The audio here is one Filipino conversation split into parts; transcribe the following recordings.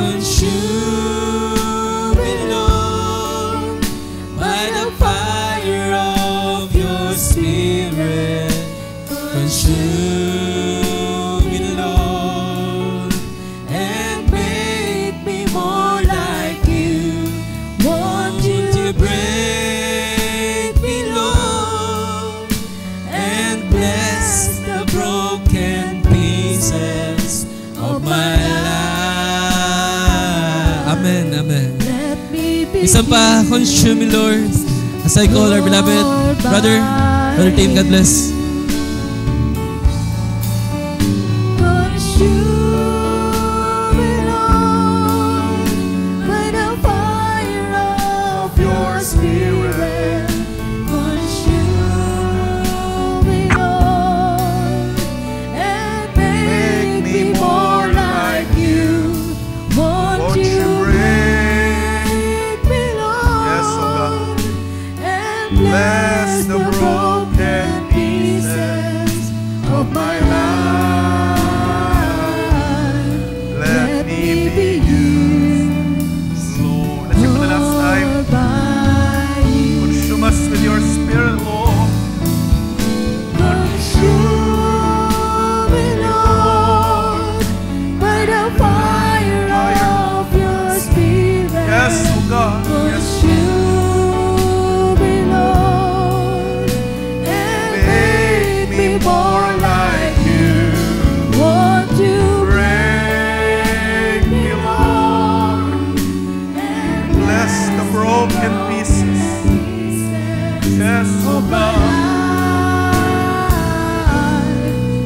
Consume me, Lord, by the fire of your Spirit. Consume me, Lord, and make me more like you. Won't you break me, Lord, and bless the broken pieces of my life. Amen, amen. Isang pa, consume me, Lord, as I call our beloved brother Tim, God bless. Bless the broken pieces of my life. Let me be used, Lord. Let's sing for the last time. Consume us with your Spirit, Lord. Consume me, Lord, by the fire of your Spirit. Yes, oh God. Yes. More like you. Won't you break me, Lord, and bless the broken pieces. Yes, oh God.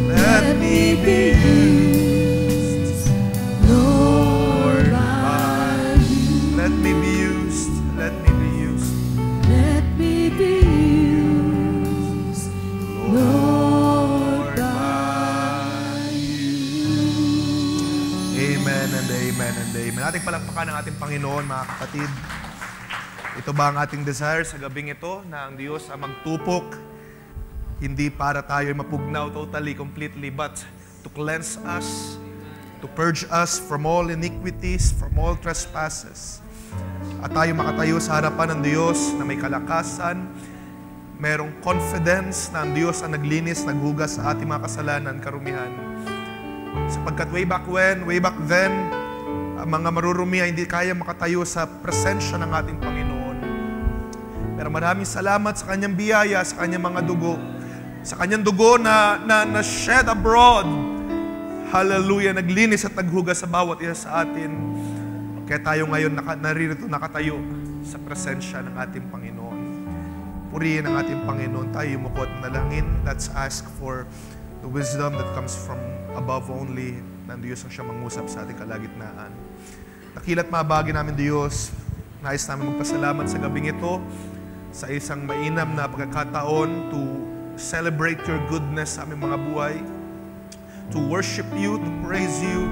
Let me be used, Lord, by you. Let me be used. Let me be used. Let me be used, Lord. Amen and amen. Ating palakpakan ng ating Panginoon, mga kapatid. Ito ba ang ating desire sa gabing ito, na ang Diyos ang magtupok, hindi para tayo mapugnaw totally, completely, but to cleanse us, to purge us from all iniquities, from all trespasses. At tayo makatayo sa harapan ng Diyos na may kalakasan, merong confidence na ang Diyos ang naglinis, naghugas sa ating mga kasalanan, karumihan. Sapagkat way back then, ang mga marurumi ay hindi kaya makatayo sa presensya ng ating Panginoon. Pero maraming salamat sa kanyang biyaya, sa kanyang mga dugo, sa kanyang dugo na shed abroad. Hallelujah, naglinis at naghugas sa bawat isa sa atin. Kaya tayo ngayon naririto nakatayo sa presensya ng ating Panginoon. Purihin ang ating Panginoon. Tayo yumuko at manalangin. Let's ask for the wisdom that comes from above only, ng Diyos ang siya mangusap sa ating kalagitnaan. Nakilat mabagi namin Diyos, nais namin magpasalamat sa gabing ito, sa isang mainam na pagkakataon to celebrate your goodness sa aming mga buhay, to worship you, to praise you,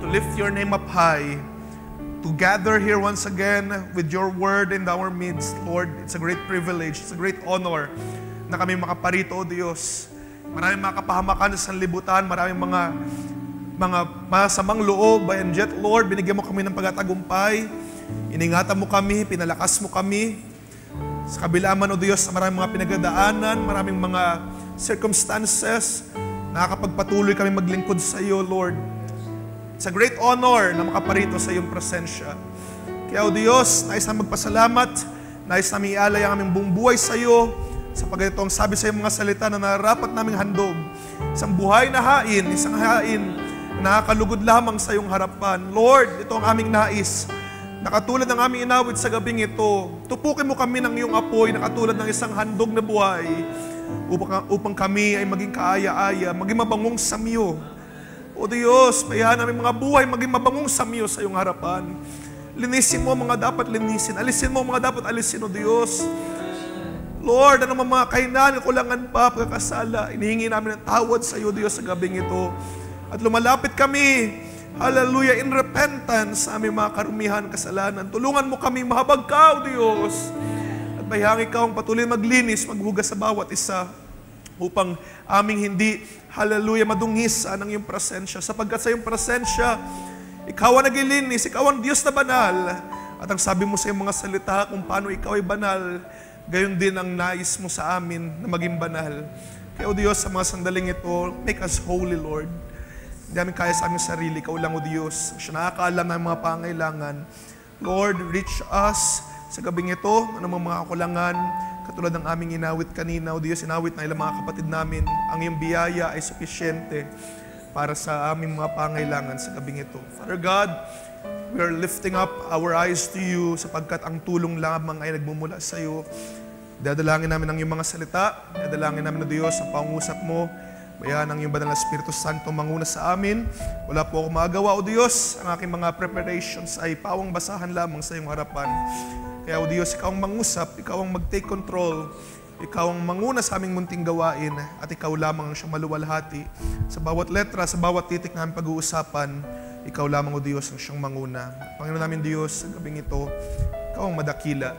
to lift your name up high, to gather here once again with your word in our midst, Lord. It's a great privilege, it's a great honor na kami makaparito, O Diyos. Maraming mga kapahamakan sa sanlibutan, maraming mga masamang loob, and yet, Lord, binigyan mo kami ng pagtatagumpay, iningatan mo kami, pinalakas mo kami. Sa kabila man, O Diyos, sa maraming mga pinagdadaanan, maraming mga circumstances, nakakapagpatuloy kami maglingkod sa iyo, Lord. It's a great honor na makaparito sa iyong presensya. Kaya, O Diyos, nais na magpasalamat, nais na ialay ang aming buong buhay sa iyo, sapagkat ito ang sabi sa iyong mga salita na narapat naming handog. Isang buhay na hain, isang hain na nakakalugod lamang sa iyong harapan. Lord, ito ang aming nais. Nakatulad ng aming inawit sa gabing ito, tupukin mo kami ng iyong apoy na katulad ng isang handog na buhay upang kami ay maging kaaya-aya, maging mabangong samyo. O Diyos, payahan namin mga buhay maging mabangong samyo sa iyong harapan. Linisin mo mga dapat linisin. Alisin mo mga dapat alisin, O Diyos. Lord, ano mga kainan, kulangan pa, pagkakasala, inihingi namin ng tawad sa iyo, Diyos, sa gabing ito. At lumalapit kami, hallelujah, in repentance sa aming mga karumihan, kasalanan. Tulungan mo kami mahabag ka, O Diyos. At bayang ikaw ang patuloy maglinis, maghugas sa bawat isa, upang aming hindi, hallelujah, madungis ng iyong presensya. Sapagkat sa iyong presensya, Ikaw ang naglilinis, ikaw ang Diyos na banal. At ang sabi mo sa iyong mga salita kung paano ikaw ay banal, gayon din ang nais mo sa amin na maging banal. Kaya o Diyos, sa mga sandaling ito, make us holy, Lord. Hindi namin kaya sa aming sarili, ikaw lang o Diyos. Siya nakakaalam ng mga pangailangan. Lord, reach us sa gabing ito, anumang mga kakulangan, katulad ng aming inawit kanina, o Diyos, inawit na ilang mga kapatid namin, ang iyong biyaya ay sufisyente para sa aming mga pangailangan sa gabing ito. Father God, we are lifting up our eyes to you sapagkat ang tulong lamang ay nagmumula sa iyo. Dadalangin namin ang iyong mga salita, dadalangin namin o Diyos ang pangusap mo, bayaan ang iyong banal na Espiritu Santo manguna sa amin. Wala po ako magawa o Diyos, ang aking mga preparations ay pawang basahan lamang sa iyong harapan. Kaya o Diyos, ikaw ang mangusap, ikaw ang mag-take control, ikaw ang manguna sa aming munting gawain, at ikaw lamang ang siyang maluwalhati. Sa bawat letra, sa bawat titik na aming pag-uusapan, ikaw lamang o Diyos ang siyang manguna. Panginoon namin Diyos, sa gabing ito, ikaw ang madakila.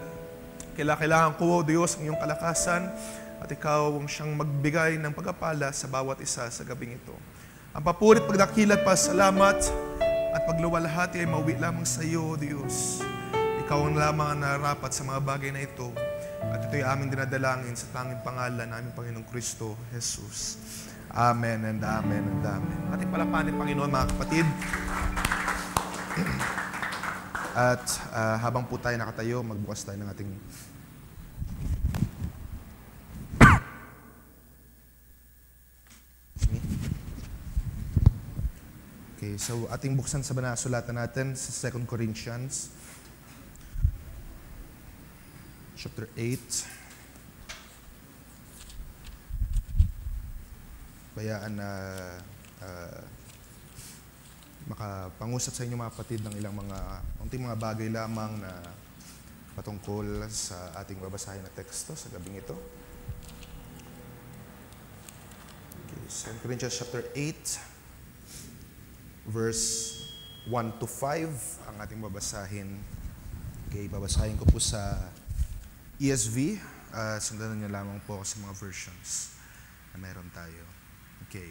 Kailangan ko o Diyos ang iyong kalakasan, at ikaw ang siyang magbigay ng pagpapala sa bawat isa sa gabing ito. Ang papurit, pagdakilat, pasalamat, at pagluwalhati ay mauwi lamang sa iyo, O Diyos. Ikaw ang lamang ang narapat sa mga bagay na ito. At ito'y aming dinadalangin sa tanging pangalan ng aming Panginoong Kristo, Jesus. Amen and amen and amen. Ating palapanin, Panginoon, mga kapatid. At habang po tayo nakatayo, magbukas tayo ng ating... Okay, so ating buksan sa banasulatan natin sa 2 Corinthians chapter 8. Bayaan na makapangusap sa inyo mga kapatid ng ilang unting mga bagay lamang na patungkol sa ating babasahin na teksto sa gabing ito. Okay, 2 Corinthians chapter 8 verse 1 to 5 ang ating babasahin. Okay, babasahin ko po sa ESV. Sundan niyo lamang po sa mga versions na meron tayo. Okay.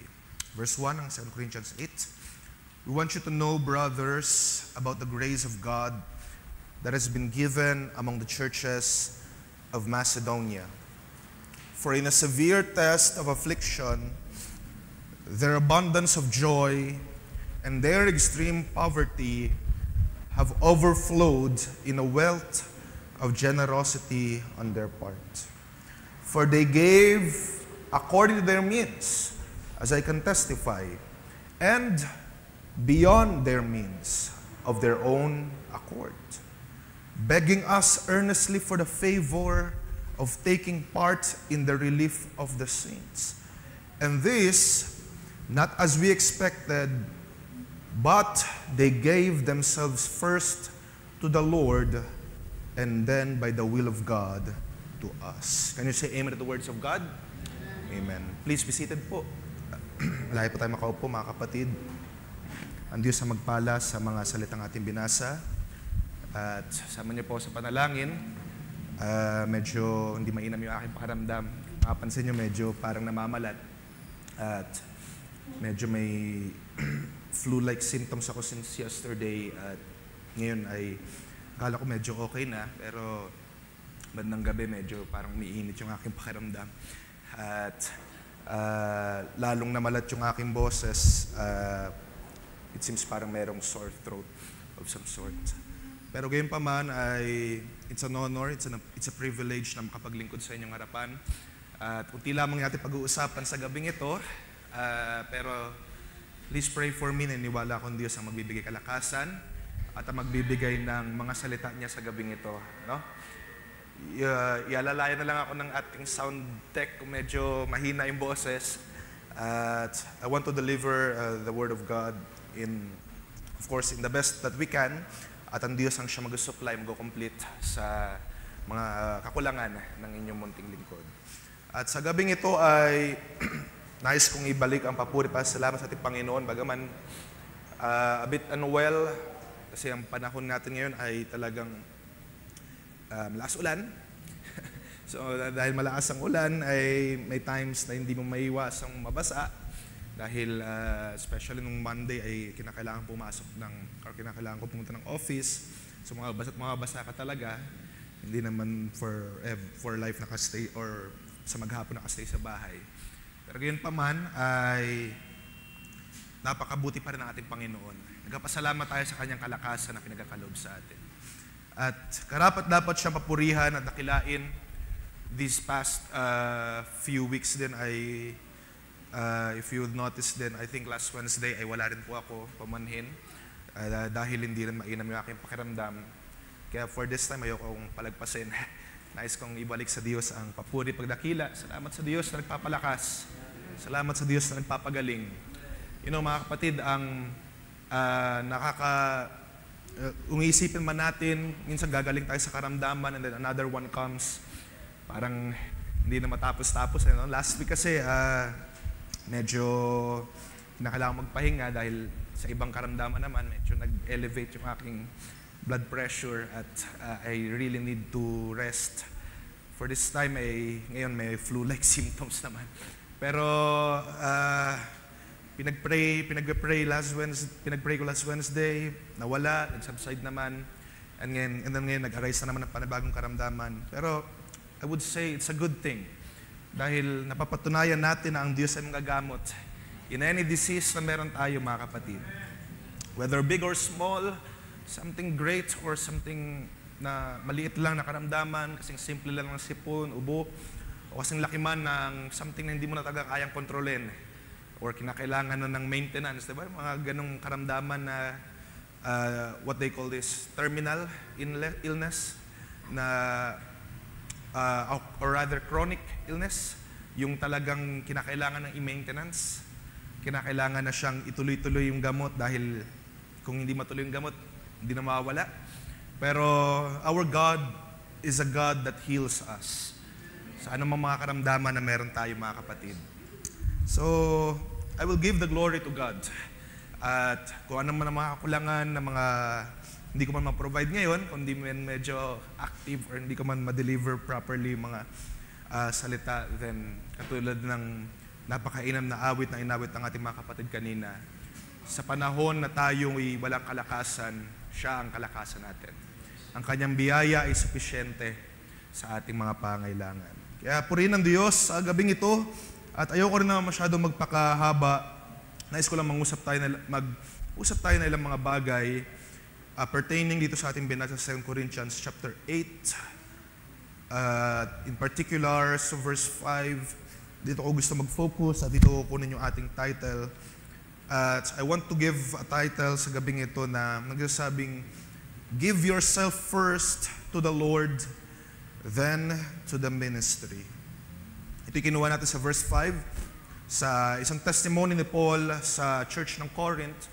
Verse 1 ng 2 Corinthians 8. We want you to know, brothers, about the grace of God that has been given among the churches of Macedonia. For in a severe test of affliction, their abundance of joy and their extreme poverty have overflowed in a wealth of generosity on their part. For they gave according to their means, as I can testify, and beyond their means of their own accord, begging us earnestly for the favor of taking part in the relief of the saints. And this, not as we expected, but they gave themselves first to the Lord, and then by the will of God to us. Can you say amen to the words of God? Amen. Please be seated po. Malayo po tayo makaupo, mga kapatid. Ang Diyos ang magpala sa mga salitang ating binasa. At sama niyo po sa panalangin. Medyo hindi mainam yung aking pakiramdam. Makapansin niyo, medyo parang namamalat. At medyo may flu-like symptoms ako since yesterday. At ngayon ay akala ko medyo okay na, pero bandang gabi medyo parang umiinit yung aking pakiramdam. At lalong namalat yung aking boses. It seems parang merong sore throat of some sort. Pero gayon pa man ay it's an honor, it's a privilege na makapaglingkod sa inyong harapan. At unti lamang natin pag-uusapan sa gabing ito. Pero please pray for me, naniwala akong Diyos ang magbibigay kalakasan at ang magbibigay ng mga salita niya sa gabing ito, no? Ialalayan na lang ako ng ating sound tech kung medyo mahina yung boses. At I want to deliver the Word of God of course, in the best that we can. At ang Diyos ang siya mag-supply, mag-complete sa mga kakulangan ng inyong munting lingkod. At sa gabing ito ay nais kong ibalik ang papuri pa salamat sa ating Panginoon. Bagaman a bit unwell, kasi ang panahon natin ngayon ay talagang malakas ulan. So dahil malakas ang ulan, ay may times na hindi mo maiwasang mabasa. Dahil especially nung Monday ay kinakailangan kinakailangan ko pumunta ng office. So mga basa ka talaga. Hindi naman for life nakastay or sa maghapon nakastay sa bahay. Pero gayon pa man ay napakabuti pa rin ng ating Panginoon. Nagpapasalamat tayo sa kanyang kalakasan na pinagkakaloob sa atin. At karapat-dapat siyang papurihan at dakilain. These past few weeks din ay if you notice din, I think last Wednesday ay wala rin po ako pamanhin dahil hindi rin mainam yung aking pakiramdam. Kaya for this time, ayoko kong palagpasin. Nais kong ibalik sa Diyos ang papuri pagdakila. Salamat sa Diyos na nagpapalakas. Salamat sa Diyos na nagpapagaling. You know, mga kapatid, ang ungisipin man natin, minsan gagaling tayo sa karamdaman and then another one comes. Parang hindi na matapos-tapos. You know? Last week kasi, medyo kinakailangan magpahinga dahil sa ibang karamdaman naman, medyo nag-elevate yung aking blood pressure at I really need to rest. For this time, ngayon may flu-like symptoms naman. Pero pinag-pray ko last Wednesday, nawala, nag-subside naman, and then ngayon nag-arise na naman ng panibagong karamdaman. Pero I would say it's a good thing dahil napapatunayan natin na ang Diyos ay magagamot in any disease na meron tayo, mga kapatid. Whether big or small, something great or something na maliit lang na karamdaman, kasing simple lang ng sipon, ubo, o kasing laki man ng something na hindi mo na talaga kayang kontrolin or kinakailangan na ng maintenance, diba? Mga ganong karamdaman na what they call this terminal illness na or rather chronic illness, yung talagang kinakailangan ng i-maintenance, kinakailangan na siyang ituloy-tuloy yung gamot dahil kung hindi matuloy yung gamot, hindi na mawawala. Pero our God is a God that heals us sa anumang mga karamdaman na meron tayo, mga kapatid. So, I will give the glory to God. At kung ano man ang mga kakulangan na mga hindi ko man ma-provide ngayon, kung hindi man medyo active or hindi ko man ma-deliver properly mga salita, then katulad ng napakainam na awit na inawit ng ating mga kapatid kanina, sa panahon na tayong walang kalakasan, siya ang kalakasan natin. Ang kanyang biyaya ay supisyente sa ating mga pangailangan. Kaya purihin ng Diyos sa gabing ito, at ayoko rin naman masyadong magpakahaba. Nais ko lang mag-usap tayo na ilang mga bagay pertaining dito sa ating binasa sa 2 Corinthians chapter 8. In particular, sa verse 5, dito ko gusto mag-focus at dito ko kunin yung ating title. I want to give a title sa gabing ito na nagsasabing, give yourself first to the Lord, then to the ministry. Ito kinuha natin sa verse 5, sa isang testimony ni Paul sa church ng Corinth.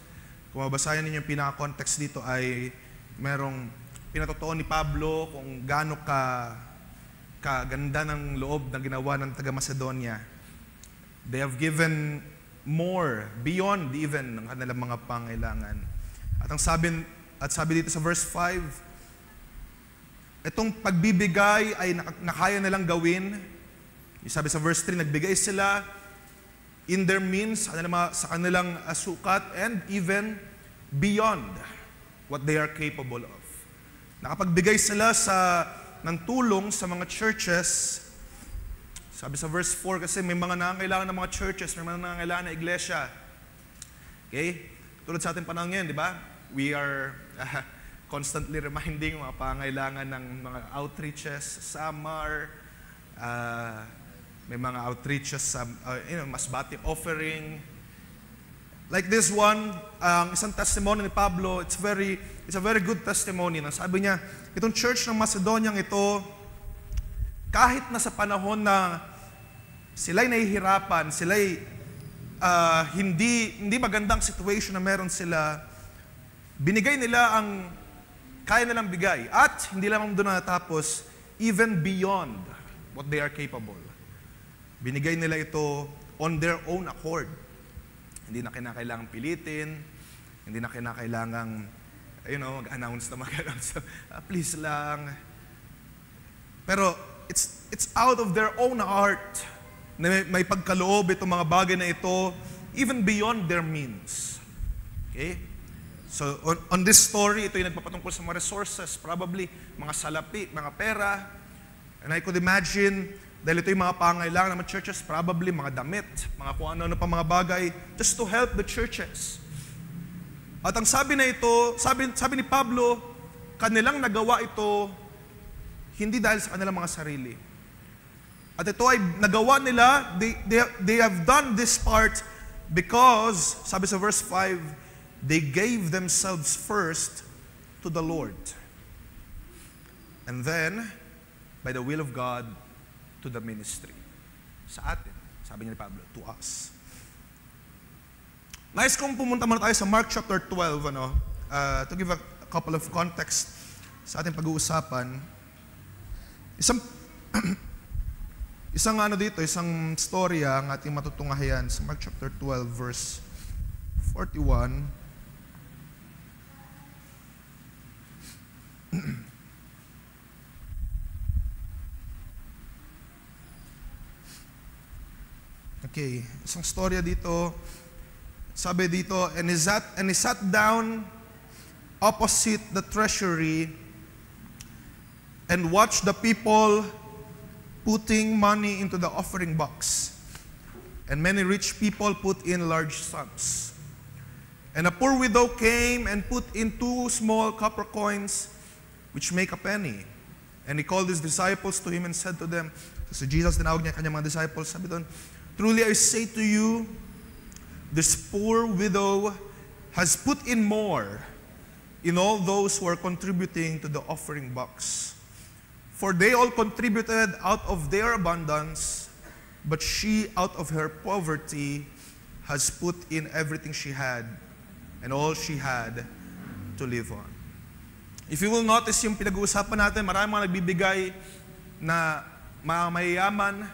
Kung mabasahin ninyo yung pinaka-context dito ay merong pinatotoo ni Pablo kung gaano kaganda ng loob na ginawa ng taga-Macedonia. They have given more, beyond even ng kanilang mga pangailangan. At sabi dito sa verse 5, itong pagbibigay ay nakaya nilang gawin. Sabi sa verse 3, nagbigay sila in their means, sa kanilang sukat, and even beyond what they are capable of. Nakapagbigay sila ng tulong sa mga churches. Sabi sa verse 4 kasi may mga nangangailangan ng mga churches, may mga nangangailangan ng iglesia. Okay? Tulad sa ating panahon ngayon, di ba? We are constantly reminding mga pangailangan ng mga outreaches, summer, may mga outreaches sa masbati offering. Like this one, isang testimony ni Pablo, it's a very good testimony. Sabi niya, itong church ng Macedoniang ito, kahit na sa panahon na sila'y nahihirapan, sila'y hindi magandang situation na meron sila, binigay nila ang kaya nilang bigay. At hindi lamang doon natapos, even beyond what they are capable. Binigay nila ito on their own accord. Hindi na kinakailangang pilitin, hindi na kinakailangang, mag-announce na mag-announce. Please lang. Pero it's out of their own heart na may pagkaloob itong mga bagay na ito even beyond their means. Okay? So, on this story, ito yung nagpapatungkol sa mga resources, probably mga salapi, mga pera. And I could imagine, dahil ito yung mga pangailangan ng mga churches, probably mga damit, mga kung ano-ano pa mga bagay, just to help the churches. At ang sabi na ito, sabi ni Pablo, kanilang nagawa ito, hindi dahil sa kanilang mga sarili. At ito ay nagawa nila, they have done this part because, sabi sa verse 5, they gave themselves first to the Lord. And then, by the will of God, to the ministry. Sa atin, sabi ni Pablo, to us. Nice kung pumunta muna tayo sa Mark chapter 12, to give a couple of context sa ating pag-uusapan. Isang storya ang ating matutunghayan sa Mark chapter 12, verse 41. Okay, isang storya dito. Sabi dito, and he sat down opposite the treasury and watched the people putting money into the offering box. And many rich people put in large sums. And a poor widow came and put in 2 small copper coins, which make a penny. And he called his disciples to him and said to them, so Jesus, tinawag niya kanyang mga disciples, sabi doon, truly I say to you, this poor widow has put in more in all those who are contributing to the offering box. For they all contributed out of their abundance, but she out of her poverty has put in everything she had, and all she had to live on. If you will notice yung pinag-uusapan natin, maraming mga nagbibigay na mga mayayaman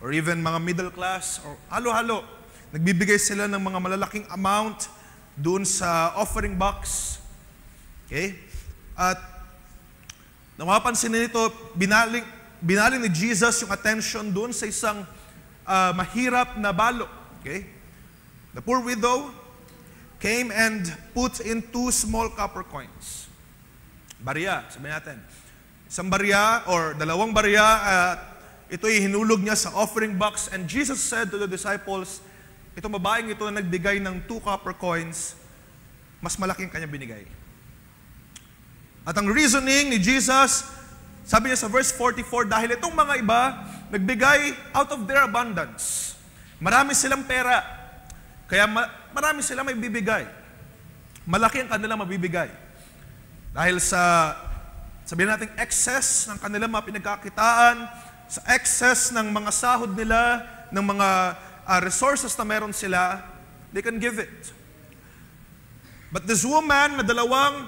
or even mga middle class or halo-halo. Nagbibigay sila ng mga malalaking amount doon sa offering box. Okay? At napapansin nito, binaling ni Jesus yung attention doon sa isang mahirap na balo. Okay? The poor widow came and put in 2 small copper coins. Barya, sabihin natin. Isang barya or 2 barya, ito'y hinulog niya sa offering box, and Jesus said to the disciples, itong babaeng ito na nagbigay ng 2 copper coins, mas malaking kanya binigay. At ang reasoning ni Jesus, sabi niya sa verse 44, dahil itong mga iba, nagbigay out of their abundance. Marami silang pera, kaya marami silang may bibigay. Malaki ang kanilang mabibigay. Dahil sa, sabihin natin, excess ng kanilang mga pinagkakitaan, sa excess ng mga sahod nila, ng mga resources na meron sila, they can give it. But this woman na dalawang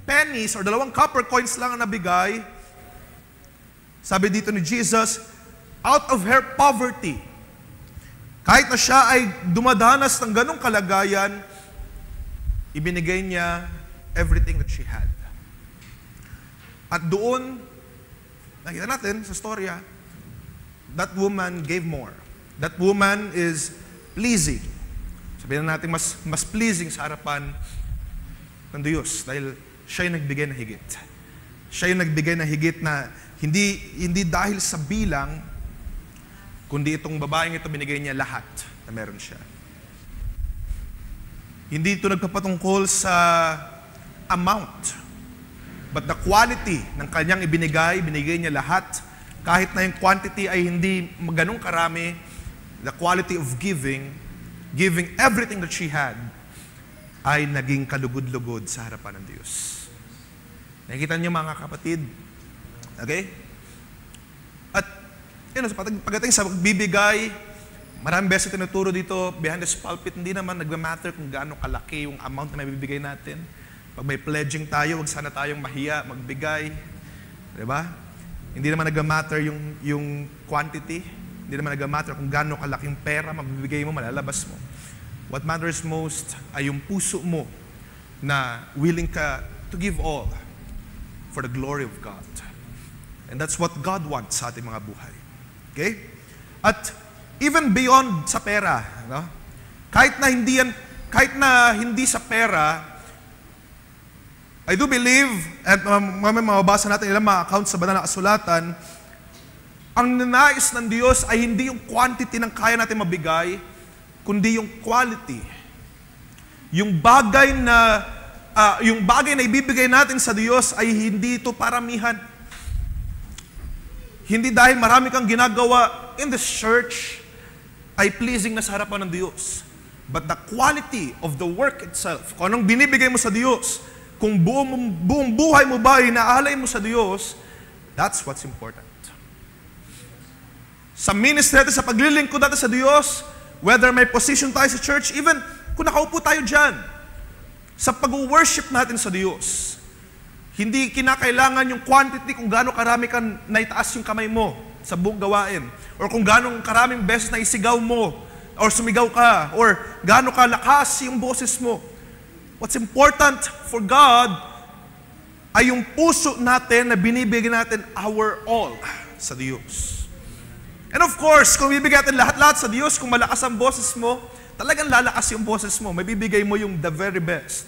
pennies or 2 copper coins lang ang nabigay, sabi dito ni Jesus, out of her poverty, kahit na siya ay dumadanas ng ganong kalagayan, ibinigay niya everything that she had. At doon, nakita natin sa storya, that woman gave more. That woman is pleasing. Sabihin natin, mas pleasing sa harapan ng Diyos dahil siya yung nagbigay na higit. Siya yung nagbigay na higit na hindi dahil sa bilang, kundi itong babaeng ito binigay niya lahat na meron siya. Hindi ito nagpapatungkol sa amount, but the quality ng kanyang binigay niya lahat. Kahit na yung quantity ay hindi ganun karami, the quality of giving everything that she had, ay naging kalugod-lugod sa harapan ng Diyos. Nakikita niyo mga kapatid? Okay? At pagdating sa pagbibigay, maraming beses tinuturo dito, behind this pulpit, hindi naman nagmamatter kung gaano kalaki yung amount na mabibigay natin. Pag may pledging tayo, wag sana tayong mahiya, magbigay. Diba? Hindi naman nagmamatter yung quantity. Hindi naman nagmamatter kung gaano kalaking pera mabibigay mo, malalabas mo. What matters most ay yung puso mo na willing ka to give all for the glory of God. And that's what God wants sa ating mga buhay. Okay? At even beyond sa pera, no? Kahit na hindi sa pera, I do believe, at mamaya mababasa natin ilang mga accounts sa banal na kasulatan, ang ninais ng Diyos ay hindi yung quantity ng kaya natin mabigay, kundi yung quality. Yung bagay na ibibigay natin sa Diyos ay hindi ito paramihan. Hindi dahil marami kang ginagawa in this church ay pleasing na sa harapan ng Diyos. But the quality of the work itself, kung anong binibigay mo sa Diyos, kung buong buhay mo ba ay inaalay mo sa Diyos, that's what's important. Sa ministry natin, sa paglilingkod natin sa Diyos, whether may position tayo sa church, even kung nakaupo tayo dyan, sa pag-worship natin sa Diyos, hindi kinakailangan yung quantity kung gaano karami ka naitaas yung kamay mo sa buong gawain, or kung gaano karaming beses na isigaw mo, or sumigaw ka, or gaano kalakas yung boses mo. What's important for God ay yung puso natin na binibigyan natin our all sa Diyos. And of course, kung bibigyan natin lahat-lahat sa Diyos, kung malakas ang boses mo, talagang lalakas yung boses mo. May bibigay mo yung the very best.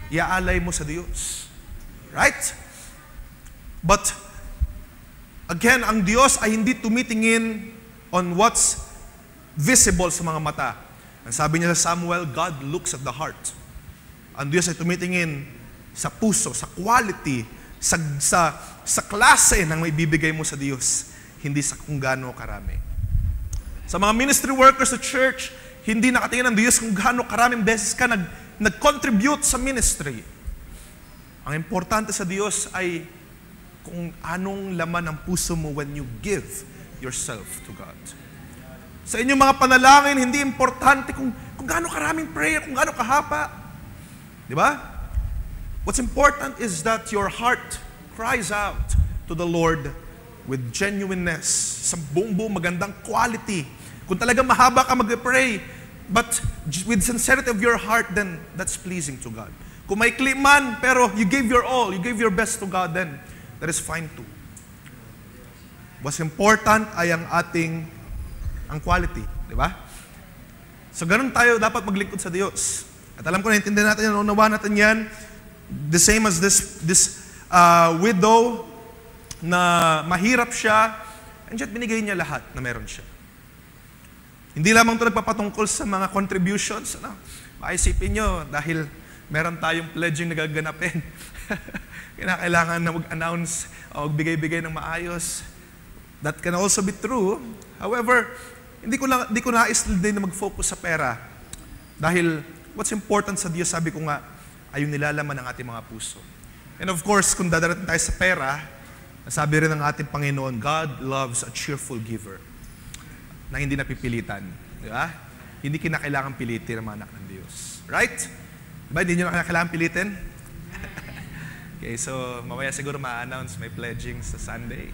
Iaalay mo sa Diyos. Right? But, again, ang Diyos ay hindi tumitingin on what's visible sa mga mata. Ang sabi niya sa Samuel, God looks at the heart. Ang Diyos ay tumitingin sa puso, sa quality, sa klase ng may bibigay mo sa Diyos, hindi sa kung gaano karami. Sa mga ministry workers sa church, hindi nakatingin ng Diyos kung gaano karaming beses ka nag-contribute sa ministry. Ang importante sa Diyos ay kung anong laman ng puso mo when you give yourself to God. Sa inyong mga panalangin, hindi importante kung gaano karaming prayer, kung gaano kahaba. Di ba? What's important is that your heart cries out to the Lord with genuineness, sa buong magandang quality. Kung talagang mahaba ka mag-pray, but with sincerity of your heart, then that's pleasing to God. Kung may man, pero you gave your all, you gave your best to God, then that is fine too. What's important ay ang quality. Di ba? So ganun tayo dapat maglingkod sa Diyos. At alam ko, naintindihan natin yan, unawaan natin yan. The same as this widow na mahirap siya, and yet binigay niya lahat na meron siya. Hindi lamang ito nagpapatungkol sa mga contributions. Maisipin nyo, dahil meron tayong pledging na gaganapin. Kailangan na mag-announce o magbigay-bigay ng maayos. That can also be true. However, hindi ko nais din na mag-focus sa pera. Dahil what's important sa Diyos, sabi ko nga, ay yung nilalaman ng ating mga puso. And of course, kung dadarating tayo sa pera, sabi rin ng ating Panginoon, God loves a cheerful giver na hindi napipilitan. Di ba? Hindi kinakailangan pilitin ang mga anak ng Diyos. Right? Diba? Hindi nyo na kailangan pilitin? Okay, so mamaya siguro ma-announce may pledging sa Sunday.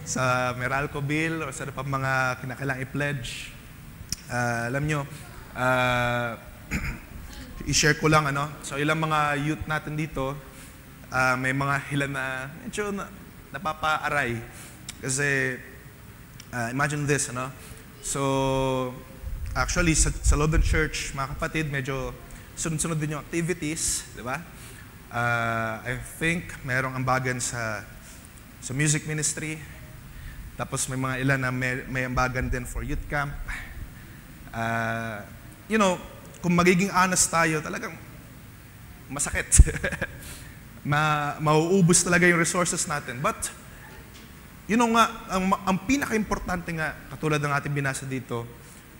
Sa Meralco Bill o sa pa mga kinakailangan i-pledge. Alam nyo, i-share ko lang, so ilang mga youth natin dito, may mga ilan na medyo napapaaray. Kasi, imagine this, so, actually, sa Lodon Church, mga kapatid, medyo sunod-sunod din yung activities, di ba? I think mayroong ambagan sa music ministry, tapos may mga ilan na may ambagan din for youth camp. Kung magiging honest tayo, talagang masakit. Mauubos talaga yung resources natin. But, ang pinaka-importante nga, katulad ng ating binasa dito,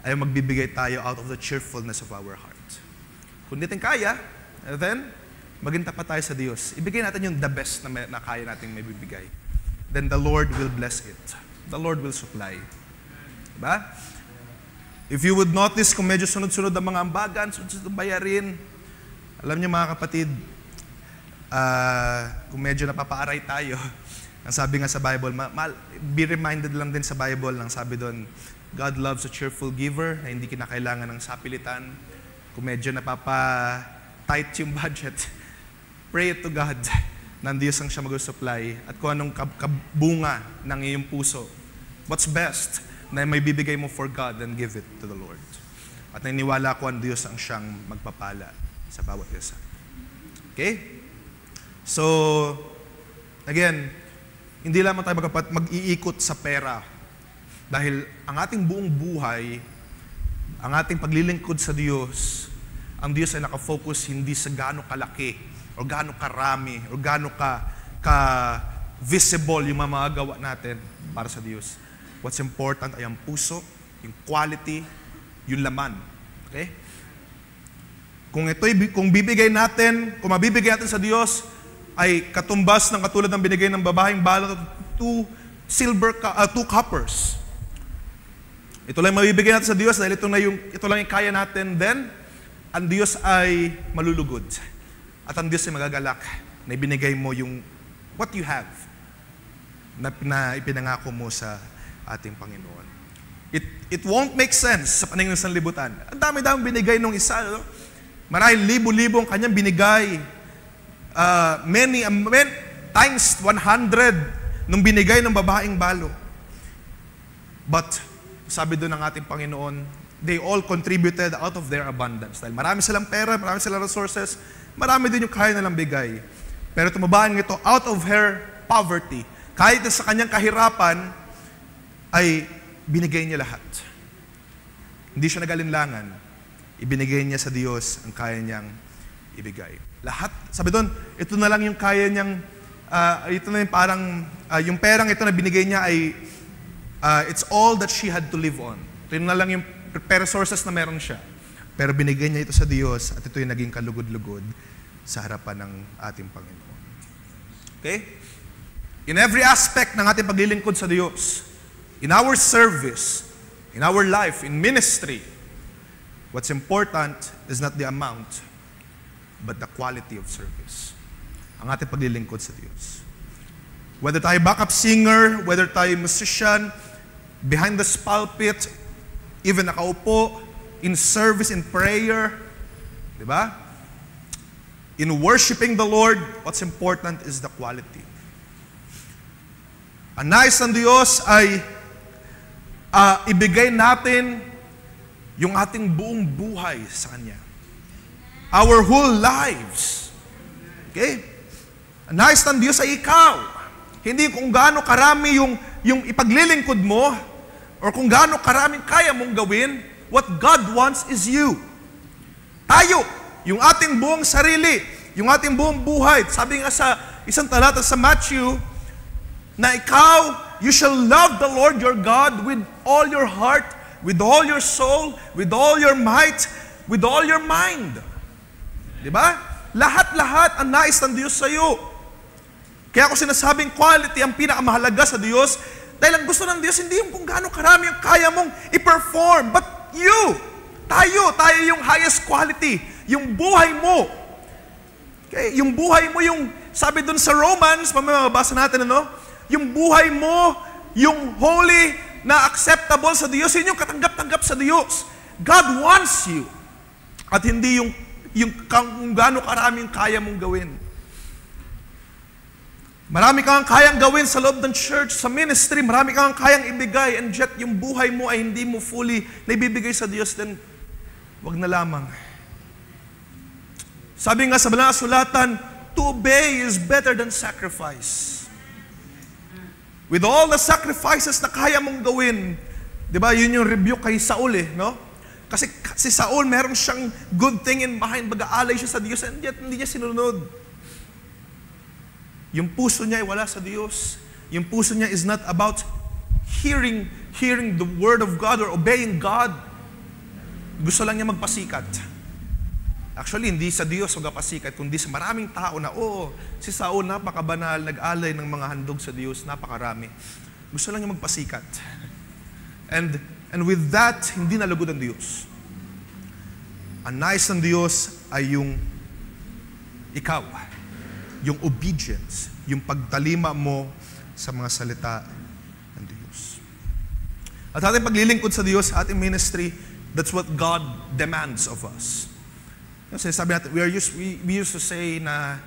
ay magbibigay tayo out of the cheerfulness of our heart. Kung di natin kaya, then, maging tapat tayo sa Diyos. Ibigay natin yung the best na kaya natin may bibigay. Then the Lord will bless it. The Lord will supply. Diba? If you would notice, kung medyo sunod-sunod ang mga ambagan, sunod-sunod ang bayarin, alam niyo mga kapatid, kung medyo napapaaray tayo, ang sabi nga sa Bible, be reminded lang din sa Bible, ang sabi doon, God loves a cheerful giver, na hindi kinakailangan ng sapilitan. Kung medyo napapa-tight yung budget, pray to God na Diyos ang siya mag-supply, at kung anong kabunga ng iyong puso, What's best na may bibigay mo for God, then give it to the Lord. At naniniwala ko ang Diyos ang siyang magpapala sa bawat isa. Okay? So, again, hindi lamang tayo mag-iikot sa pera. Dahil ang ating buong buhay, ang ating paglilingkod sa Diyos, ang Diyos ay nakafocus hindi sa gaano kalaki, o gaano karami, o gaano ka-visible yung mga gawa natin para sa Diyos. What's important ay ang puso, yung quality, yung laman. Okay? Kung bibigay natin, kung mabibigay natin sa Diyos, ay katumbas ng katulad ng binigay ng babaeng balot, 2 coppers. Ito lang mabibigay natin sa Diyos dahil ito lang yung kaya natin, then ang Diyos ay malulugod. At ang Diyos ay magagalak na ibinigay mo yung what you have na ipinangako mo sa ating Panginoon. It won't make sense sa paningin ng sanlibutan. Ang dami-dami binigay nung isa. No? Marahil libo-libo ang kanyang binigay. Many times 100 nung binigay ng babaeng balo. But, sabi doon ng ating Panginoon, they all contributed out of their abundance. Dahil marami silang pera, marami silang resources, marami din yung kaya nilang bigay. Pero tumabaan ito out of her poverty. Kahit sa kanyang kahirapan, ay binigay niya lahat. Hindi siya nagalinlangan. Ibinigay niya sa Diyos ang kaya niyang ibigay. Lahat, sabi doon, ito na lang yung kaya niyang, ito na yung parang, yung perang ito na binigay niya ay, it's all that she had to live on. Ito na lang yung resources na meron siya. Pero binigay niya ito sa Diyos at ito yung naging kalugod-lugod sa harapan ng ating Panginoon. Okay? In every aspect ng ating paglilingkod sa Diyos, in our service, in our life, in ministry, what's important is not the amount, but the quality of service. Ang ating paglilingkod sa Diyos. Whether tayo backup singer, whether tayo musician, behind the pulpit, even nakaupo, in service, in prayer, di ba? In worshiping the Lord, what's important is the quality. Ang nais ng Diyos ay ibigay natin yung ating buong buhay sa Kanya. Our whole lives. Okay? Ang nais ng Diyos ay ikaw. Hindi kung gaano karami yung ipaglilingkod mo or kung gaano karaming kaya mong gawin. What God wants is you. Tayo, yung ating buong sarili, yung ating buong buhay. Sabi nga sa isang talata sa Matthew, na ikaw, you shall love the Lord your God with all your heart, with all your soul, with all your might, with all your mind. Diba? Lahat-lahat ang nais ng Diyos sa iyo. Kaya ako sinasabing quality ang pinakamahalaga sa Diyos dahil ang gusto ng Diyos hindi yung kung gaano karami ang kaya mong i-perform, but you, tayo yung highest quality, yung buhay mo. Okay? Yung buhay mo, yung sabi dun sa Romans, mamabasa natin, ano? Yung buhay mo, yung holy na acceptable sa Diyos, yun yung katanggap-tanggap sa Diyos. God wants you. At hindi yung kung gaano karaming kaya mong gawin. Marami kang kayang gawin sa loob ng church, sa ministry, marami kang kayang ibigay, and yet yung buhay mo ay hindi mo fully naibibigay sa Diyos, then wag na lamang. Sabi nga sa Banal na Sulatan, to obey is better than sacrifice. With all the sacrifices na kaya mong gawin, di ba, yun yung rebuke kay Saul no? Kasi si Saul, meron siyang good thing in behind, mag-aalay siya sa Diyos, and yet hindi niya sinunod. Yung puso niya ay wala sa Diyos. Yung puso niya is not about hearing the word of God or obeying God. Gusto lang niya magpasikat. Actually, hindi sa Diyos magpasikat, kundi sa maraming tao na, si Saul napakabanal, nag-alay ng mga handog sa Diyos, napakarami. Gusto lang niya magpasikat. And with that, hindi nalugod ang Diyos. Ang nais ng Diyos ay yung ikaw, yung obedience, yung pagtalima mo sa mga salita ng Diyos. At ating paglilingkod sa Diyos, ating ministry, that's what God demands of us. Kasi sabi natin, we used to say na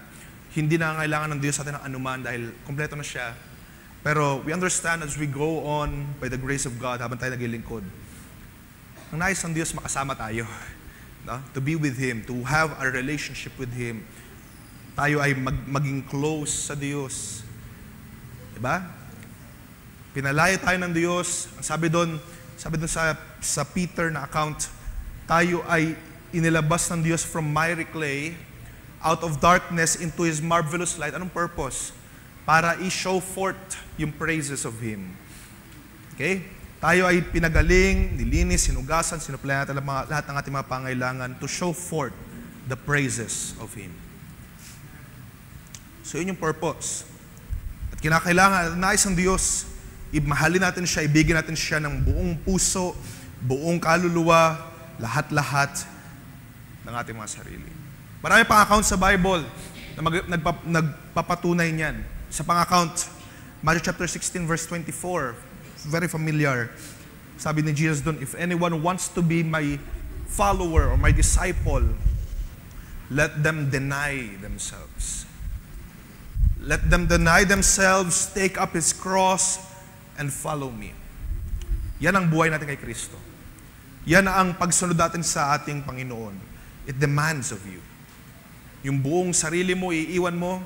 hindi na kailangan ng Diyos sa atin ng anuman dahil kompleto na siya. Pero we understand as we go on by the grace of God, habang tayo naglilingkod, ang nais ng Diyos makasama tayo. No? To be with Him, to have a relationship with Him. Tayo ay maging close sa Diyos. Diba? Pinalaya tayo ng Diyos. Ang sabi doon sa Peter na account, tayo ay inilabas ng Diyos from miry clay, out of darkness into His marvelous light. Anong purpose? Para i-show forth yung praises of Him. Okay? Tayo ay pinagaling, nilinis, sinugasan, sinuplayan natin lahat ng ating mga pangailangan to show forth the praises of Him. So yun yung purpose. At kinakailangan, nais ng Diyos, imahalin natin siya, ibigin natin siya ng buong puso, buong kaluluwa, lahat-lahat ng ating mga sarili. Marami pang account sa Bible na nagpapatunay niyan. Sa pang-account, Matthew chapter 16 verse 24, very familiar. Sabi ni Jesus doon, if anyone wants to be my follower or my disciple, let them deny themselves. Let them deny themselves, take up His cross, and follow me. Yan ang buhay natin kay Kristo. Yan ang pagsunod natin sa ating Panginoon. It demands of you. Yung buong sarili mo, iiwan mo,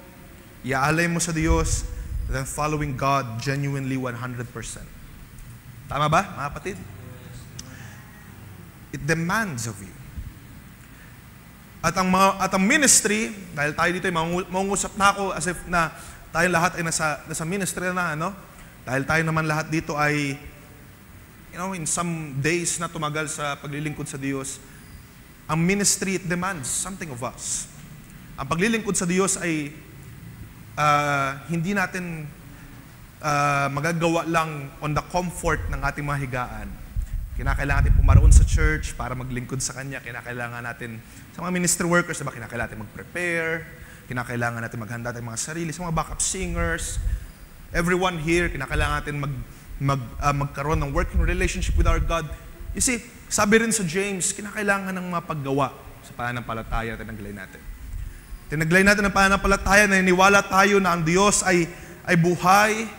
iaalay mo sa Diyos, and then following God genuinely 100%. Tama ba, mga kapatid? It demands of you. At ang ministry, dahil tayo dito, mangungusap na ako as if na tayo lahat ay nasa ministry na, ano? Dahil tayo naman lahat dito ay, in some days na tumagal sa paglilingkod sa Diyos, ang ministry, it demands something of us. Ang paglilingkod sa Diyos ay hindi natin magagawa lang on the comfort ng ating mga higaan. Kinakailangan natin pumaroon sa church para maglingkod sa Kanya. Kinakailangan natin, sa mga ministry workers, diba, kinakailangan natin mag-prepare. Kinakailangan natin maghanda tayong mga sarili. Sa mga backup singers, everyone here, kinakailangan natin magkaroon ng working relationship with our God. You see, sabi rin sa James, kinakailangan ng mga paggawa sa pananampalataya na tinaglay natin. Tinaglay natin ang pananampalataya na iniwala tayo na ang Diyos ay buhay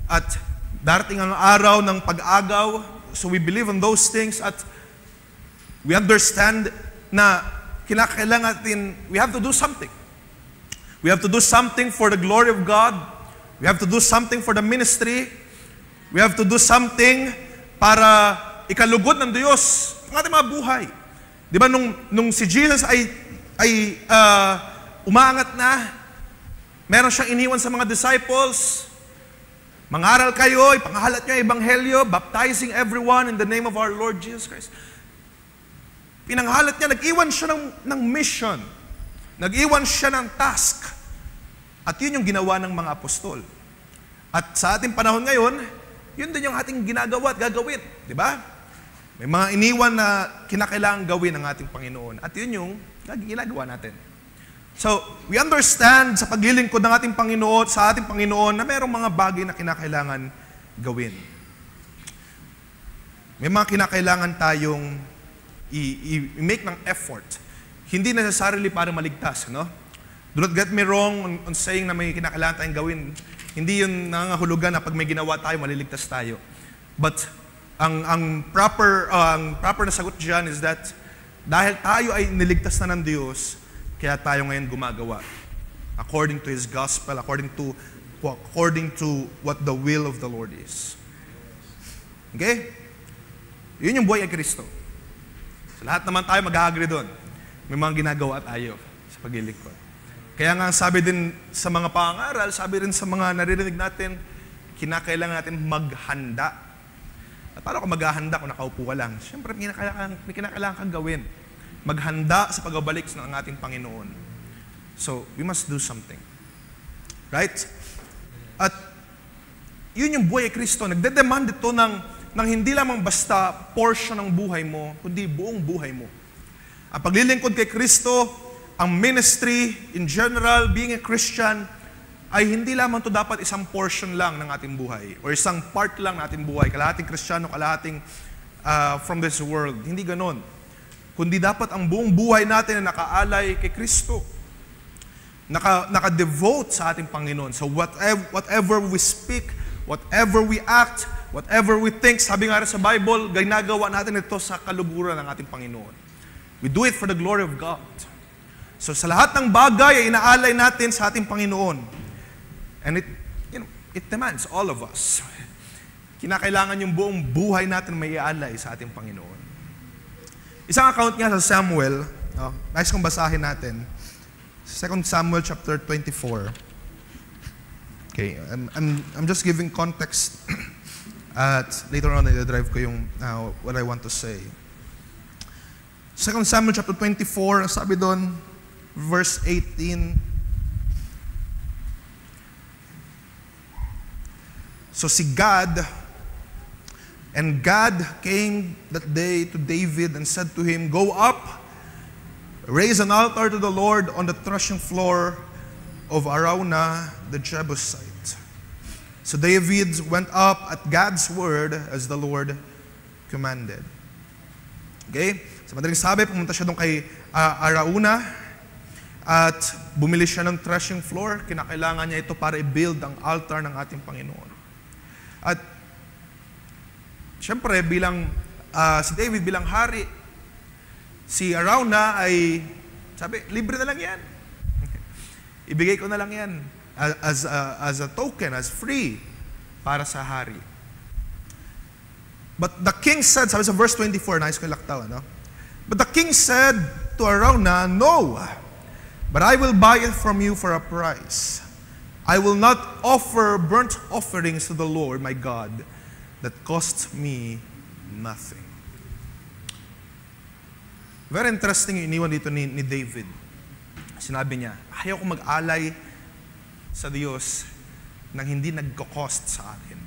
at darating ang araw ng pag-agaw. So we believe in those things at we understand na kinakailangan natin, we have to do something. We have to do something for the glory of God. We have to do something for the ministry. We have to do something para ikalugod ng Diyos ang ating mga buhay. Di ba nung si Jesus ay umaangat na, meron siyang iniwan sa mga disciples, mangaral kayo, ipangahalat niyo ang ebanghelyo, baptizing everyone in the name of our Lord Jesus Christ. Pinanghalat niya, nag-iwan siya ng mission. Nag-iwan siya ng task. At yun yung ginawa ng mga apostol. At sa ating panahon ngayon, yun din yung ating ginagawa at gagawin. Di ba? May mga iniwan na kinakailangan gawin ng ating Panginoon. At yun yung ginagawa natin. So, we understand sa paglilingkod ng ating Panginoon, sa ating Panginoon, na mayroong mga bagay na kinakailangan gawin. May mga kinakailangan tayong i-make ng effort. Hindi necessarily para maligtas, no? Do not get me wrong on saying na may kinakailangan tayong gawin. Hindi yun nangangahulugan na pag may ginawa tayo, maliligtas tayo. But, ang proper na sagot dyan is that dahil tayo ay niligtas na ng Diyos, kaya tayo ngayon gumagawa according to His gospel, according to what the will of the Lord is. Okay? Yun yung buhay ay Kristo. So, lahat naman tayo mag-agree doon. May mga ginagawa tayo sa paglilingkod. Kaya nga sabi din sa mga pangaral, sabi rin sa mga naririnig natin, kinakailangan natin maghanda. At paano ka maghahanda kung nakaupo ka lang? Siyempre, may kinakailangan kang gawin. Maghanda sa pagbabalik ng ating Panginoon. So, we must do something. Right? At yun yung buhay Kristo. Nagdedemand ito ng hindi lamang basta portion ng buhay mo, kundi buong buhay mo. Ang paglilingkod kay Kristo, ang ministry in general, being a Christian, ay hindi lamang to dapat isang portion lang ng ating buhay or isang part lang ng ating buhay, kalahating Kristiyano, kalahating from this world. Hindi ganon. Kundi dapat ang buong buhay natin na nakaalay kay Kristo. Naka-devote sa ating Panginoon. So whatever we speak, whatever we act, whatever we think, sabi nga rin sa Bible, ginagawa natin ito sa kaluguran ng ating Panginoon. We do it for the glory of God. So sa lahat ng bagay ay inaalay natin sa ating Panginoon. And it demands all of us. Kinakailangan yung buong buhay natin may iaalay sa ating Panginoon. Isang account nga sa Samuel, nais kong basahin natin. 2 Samuel chapter 24. Okay, I'm just giving context at later on i-drive ko yung what I want to say. 2 Samuel chapter 24, sabi doon, verse 18. So si God, and God came that day to David and said to him, "Go up, raise an altar to the Lord on the threshing floor of Araunah the Jebusite." So David went up at God's word as the Lord commanded. Okay? Sa madaling sabi, pumunta siya doon kay Araunah at bumili siya ng threshing floor. Kinakailangan niya ito para i-build ang altar ng ating Panginoon. At siyempre, si David bilang hari, si Araunah ay, sabi, libre na lang yan. Ibigay ko na lang yan as a token, as free para sa hari. But the king said, sabi sa verse 24, nais ko ilaktaw, no? But the king said to Araunah, "No, but I will buy it from you for a price. I will not offer burnt offerings to the Lord my God that cost me nothing." Very interesting yung iniwan dito ni David. Sinabi niya, ayaw ko mag-alay sa Diyos nang hindi nagko-cost sa akin.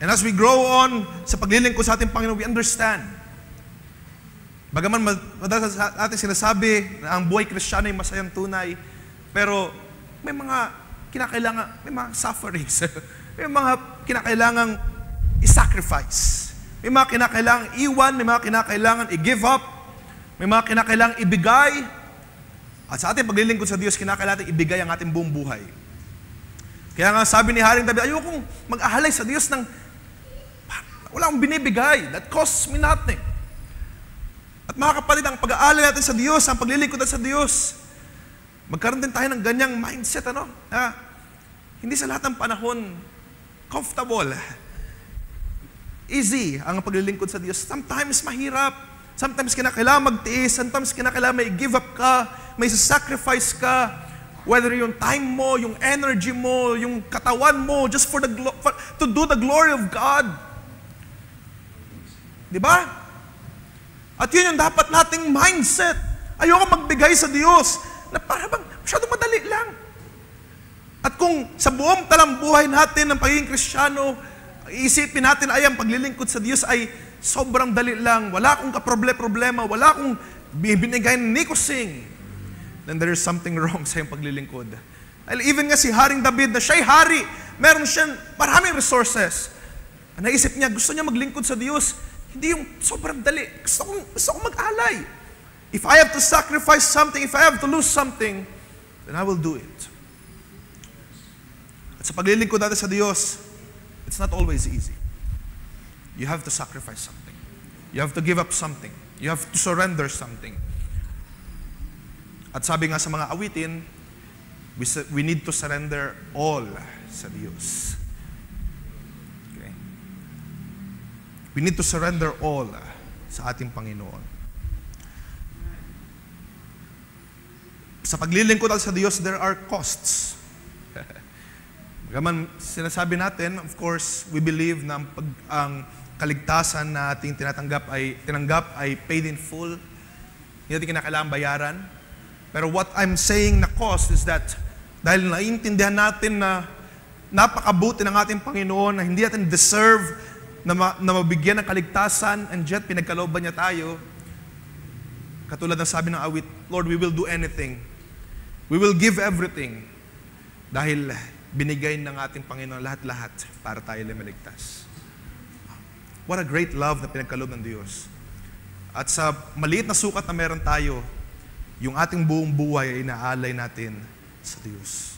And as we grow on sa paglilingkod sa ating Panginoon, we understand. Bagaman madalas ating sinasabi na ang buhay Kristiyano ay masayang tunay, pero may mga kinakailangan, may mga sufferings, may mga kinakailangang i-sacrifice, may mga kinakailangang iwan, may mga kinakailangan i-give up, may mga kinakailangang ibigay. At sa ating paglilingkod sa Diyos, kinakailangan ibigay ang ating buong buhay. Kaya nga sabi ni Haring David, ayokong mag-ahalay sa Diyos ng wala akong binibigay. That costs me nothing. At mga kapatid, ang pag-aalay natin sa Diyos, ang paglilingkod natin sa Diyos, magkaroon din tayo ng ganyang mindset, ano? Hindi sa lahat ng panahon comfortable, easy ang paglilingkod sa Diyos. Sometimes mahirap. Sometimes kinakailangan magtiis. Sometimes kinakailangan may give up ka, may sacrifice ka. Whether yung time mo, yung energy mo, yung katawan mo, just to do the glory of God. Di ba? At yun yung dapat nating mindset. Ayoko magbigay sa Diyos na parang masyadong madali lang. At kung sa buong talambuhay natin ng pagiging Kristiyano, iisipin natin ay ang paglilingkod sa Diyos ay sobrang dali lang, wala akong kaproblema, wala akong binigay ni Kusing, then there is something wrong sa iyong paglilingkod. Even nga si Haring David, na siya'y hari, meron siyang maraming resources. Naisip niya, gusto niya maglingkod sa Diyos, hindi yung sobrang dali. Gusto kong mag-alay. If I have to sacrifice something, if I have to lose something, then I will do it. At sa paglilingkod natin sa Diyos, it's not always easy. You have to sacrifice something. You have to give up something. You have to surrender something. At sabi nga sa mga awitin, we need to surrender all sa Diyos. Okay? We need to surrender all sa ating Panginoon. Sa paglilingkod natin sa Diyos, there are costs. Bagaman sinasabi natin, of course, we believe na ang kaligtasan na ating tinanggap ay paid in full. Hindi natin kinakailangan bayaran. Pero what I'm saying na cost is that dahil naiintindihan natin na napakabuti ng ating Panginoon, na hindi natin deserve na mabigyan ng kaligtasan, and yet pinagkalooban niya tayo. Katulad ng sabi ng awit, Lord, we will do anything. We will give everything. Dahil binigay ng ating Panginoon lahat-lahat para tayo lumaligtas. What a great love na pinagkaloob ng Diyos. At sa maliit na sukat na meron tayo, yung ating buong buhay ay inaalay natin sa Diyos.